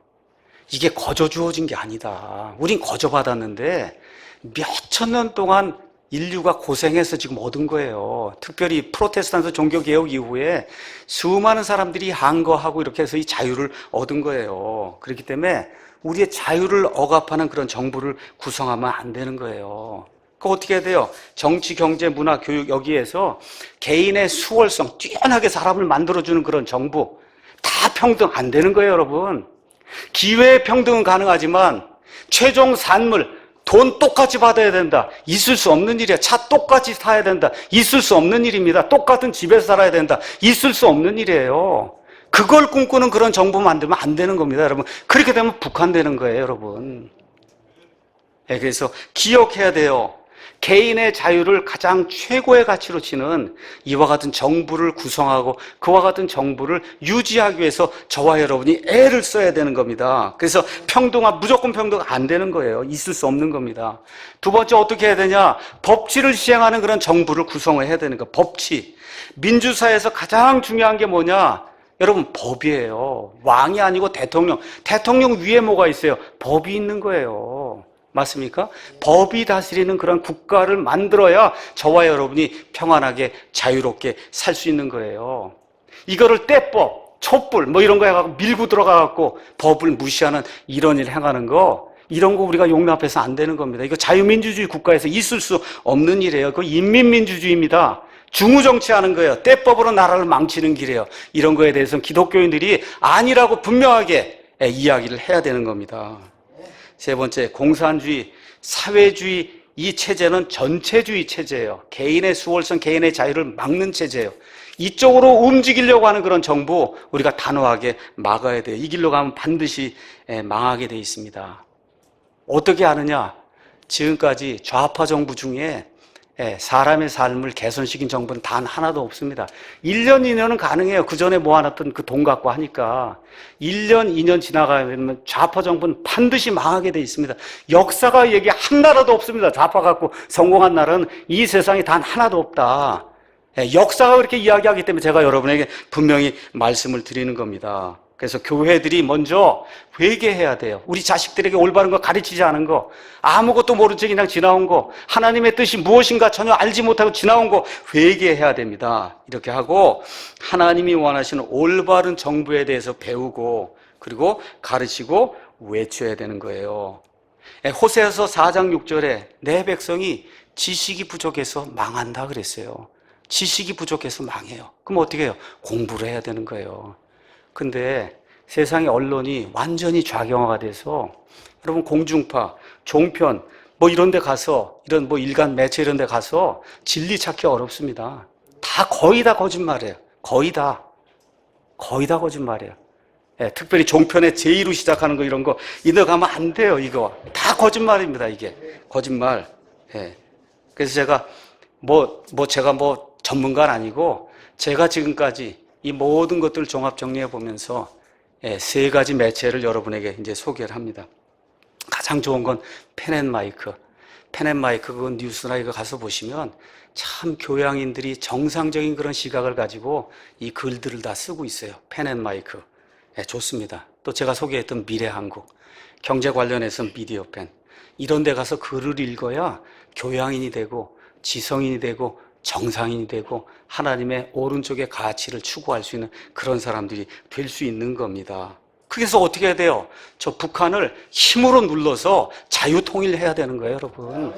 이게 거저 주어진 게 아니다. 우린 거저 받았는데 몇천 년 동안 인류가 고생해서 지금 얻은 거예요. 특별히 프로테스탄트 종교개혁 이후에 수많은 사람들이 항거하고 이렇게 해서 이 자유를 얻은 거예요. 그렇기 때문에 우리의 자유를 억압하는 그런 정부를 구성하면 안 되는 거예요. 그거 어떻게 해야 돼요? 정치, 경제, 문화, 교육 여기에서 개인의 수월성, 뛰어나게 사람을 만들어주는 그런 정부 다 평등 안 되는 거예요, 여러분. 기회의 평등은 가능하지만 최종 산물, 돈 똑같이 받아야 된다. 있을 수 없는 일이야. 차 똑같이 타야 된다. 있을 수 없는 일입니다. 똑같은 집에서 살아야 된다. 있을 수 없는 일이에요. 그걸 꿈꾸는 그런 정부 만들면 안 되는 겁니다, 여러분. 그렇게 되면 북한되는 거예요, 여러분. 그래서 기억해야 돼요. 개인의 자유를 가장 최고의 가치로 치는 이와 같은 정부를 구성하고 그와 같은 정부를 유지하기 위해서 저와 여러분이 애를 써야 되는 겁니다. 그래서 무조건 평등 안 되는 거예요. 있을 수 없는 겁니다. 두 번째 어떻게 해야 되냐? 법치를 시행하는 그런 정부를 구성을 해야 되는 거예요. 법치. 민주사회에서 가장 중요한 게 뭐냐? 여러분 법이에요. 왕이 아니고 대통령. 대통령 위에 뭐가 있어요? 법이 있는 거예요. 맞습니까? 법이 다스리는 그런 국가를 만들어야 저와 여러분이 평안하게 자유롭게 살 수 있는 거예요. 이거를 떼법, 촛불 뭐 이런 거 해갖고 밀고 들어가갖고 법을 무시하는 이런 일 행하는 거 이런 거 우리가 용납해서 안 되는 겁니다. 이거 자유민주주의 국가에서 있을 수 없는 일이에요. 그거 인민민주주의입니다. 중우정치하는 거예요. 떼법으로 나라를 망치는 길이에요. 이런 거에 대해서는 기독교인들이 아니라고 분명하게 이야기를 해야 되는 겁니다. 세 번째, 공산주의, 사회주의 이 체제는 전체주의 체제예요. 개인의 수월성, 개인의 자유를 막는 체제예요. 이쪽으로 움직이려고 하는 그런 정부 우리가 단호하게 막아야 돼요. 이 길로 가면 반드시 망하게 돼 있습니다. 어떻게 하느냐? 지금까지 좌파 정부 중에 사람의 삶을 개선시킨 정부는 단 하나도 없습니다. 1년, 2년은 가능해요. 그 전에 모아놨던 그 돈 갖고 하니까. 1년, 2년 지나가면 좌파 정부는 반드시 망하게 돼 있습니다. 역사가 얘기 한 나라도 없습니다. 좌파 갖고 성공한 나라는 이 세상에 단 하나도 없다. 역사가 그렇게 이야기하기 때문에 제가 여러분에게 분명히 말씀을 드리는 겁니다. 그래서 교회들이 먼저 회개해야 돼요. 우리 자식들에게 올바른 거 가르치지 않은 거, 아무것도 모른 채 그냥 지나온 거, 하나님의 뜻이 무엇인가 전혀 알지 못하고 지나온 거 회개해야 됩니다. 이렇게 하고 하나님이 원하시는 올바른 정부에 대해서 배우고 그리고 가르치고 외쳐야 되는 거예요. 호세아서 4장 6절에 내 백성이 지식이 부족해서 망한다 그랬어요. 지식이 부족해서 망해요. 그럼 어떻게 해요? 공부를 해야 되는 거예요. 근데 세상의 언론이 완전히 좌경화가 돼서 여러분 공중파, 종편 뭐 이런 데 가서 이런 뭐 일간 매체 이런 데 가서 진리 찾기 어렵습니다. 다 거의 다 거짓말이에요. 거의 다 거짓말이에요. 특별히 종편에 제2로 시작하는 거 이런 거 이거 가면 안 돼요. 이거 다 거짓말입니다. 이게 거짓말. 그래서 제가 제가 전문가는 아니고 제가 지금까지 이 모든 것들을 종합 정리해 보면서 세 가지 매체를 여러분에게 이제 소개를 합니다. 가장 좋은 건 펜앤마이크. 펜앤마이크 그 뉴스나 이거 가서 보시면 참 교양인들이 정상적인 그런 시각을 가지고 이 글들을 다 쓰고 있어요. 펜앤마이크. 좋습니다. 또 제가 소개했던 미래한국, 경제 관련해서는 미디어펜. 이런 데 가서 글을 읽어야 교양인이 되고 지성인이 되고 정상인이 되고 하나님의 오른쪽의 가치를 추구할 수 있는 그런 사람들이 될 수 있는 겁니다. 그래서 어떻게 해야 돼요? 저 북한을 힘으로 눌러서 자유통일해야 되는 거예요, 여러분.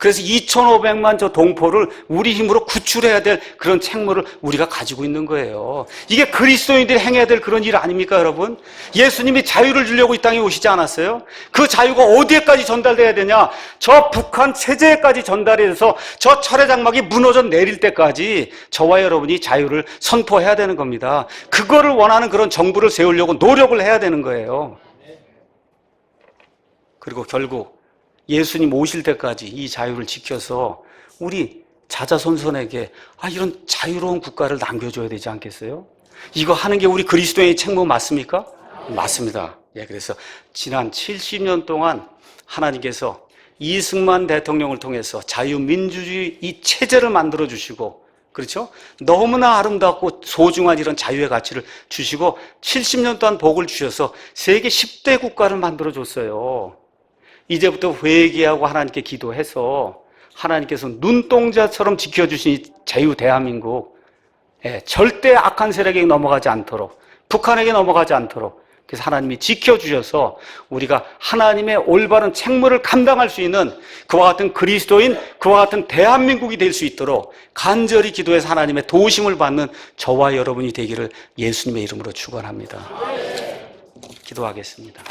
그래서 2,500만 저 동포를 우리 힘으로 구출해야 될 그런 책무를 우리가 가지고 있는 거예요. 이게 그리스도인들이 행해야 될 그런 일 아닙니까, 여러분? 예수님이 자유를 주려고 이 땅에 오시지 않았어요? 그 자유가 어디에까지 전달돼야 되냐? 저 북한 체제에까지 전달이 돼서 저 철의 장막이 무너져 내릴 때까지 저와 여러분이 자유를 선포해야 되는 겁니다. 그거를 원하는 그런 정부를 세우려고 노력을 해야 되는 거예요. 그리고 결국 예수님 오실 때까지 이 자유를 지켜서 우리 자자손손에게 이런 자유로운 국가를 남겨줘야 되지 않겠어요? 이거 하는 게 우리 그리스도의 책무 맞습니까? 맞습니다. 예, 그래서 지난 70년 동안 하나님께서 이승만 대통령을 통해서 자유민주주의 이 체제를 만들어 주시고, 그렇죠? 너무나 아름답고 소중한 이런 자유의 가치를 주시고 70년 동안 복을 주셔서 세계 10대 국가를 만들어 줬어요. 이제부터 회개하고 하나님께 기도해서 하나님께서 눈동자처럼 지켜주신 이 자유 대한민국, 절대 악한 세력에게 넘어가지 않도록, 북한에게 넘어가지 않도록, 그래서 하나님이 지켜주셔서 우리가 하나님의 올바른 책무를 감당할 수 있는 그와 같은 그리스도인, 그와 같은 대한민국이 될 수 있도록 간절히 기도해서 하나님의 도우심을 받는 저와 여러분이 되기를 예수님의 이름으로 축원합니다. 기도하겠습니다.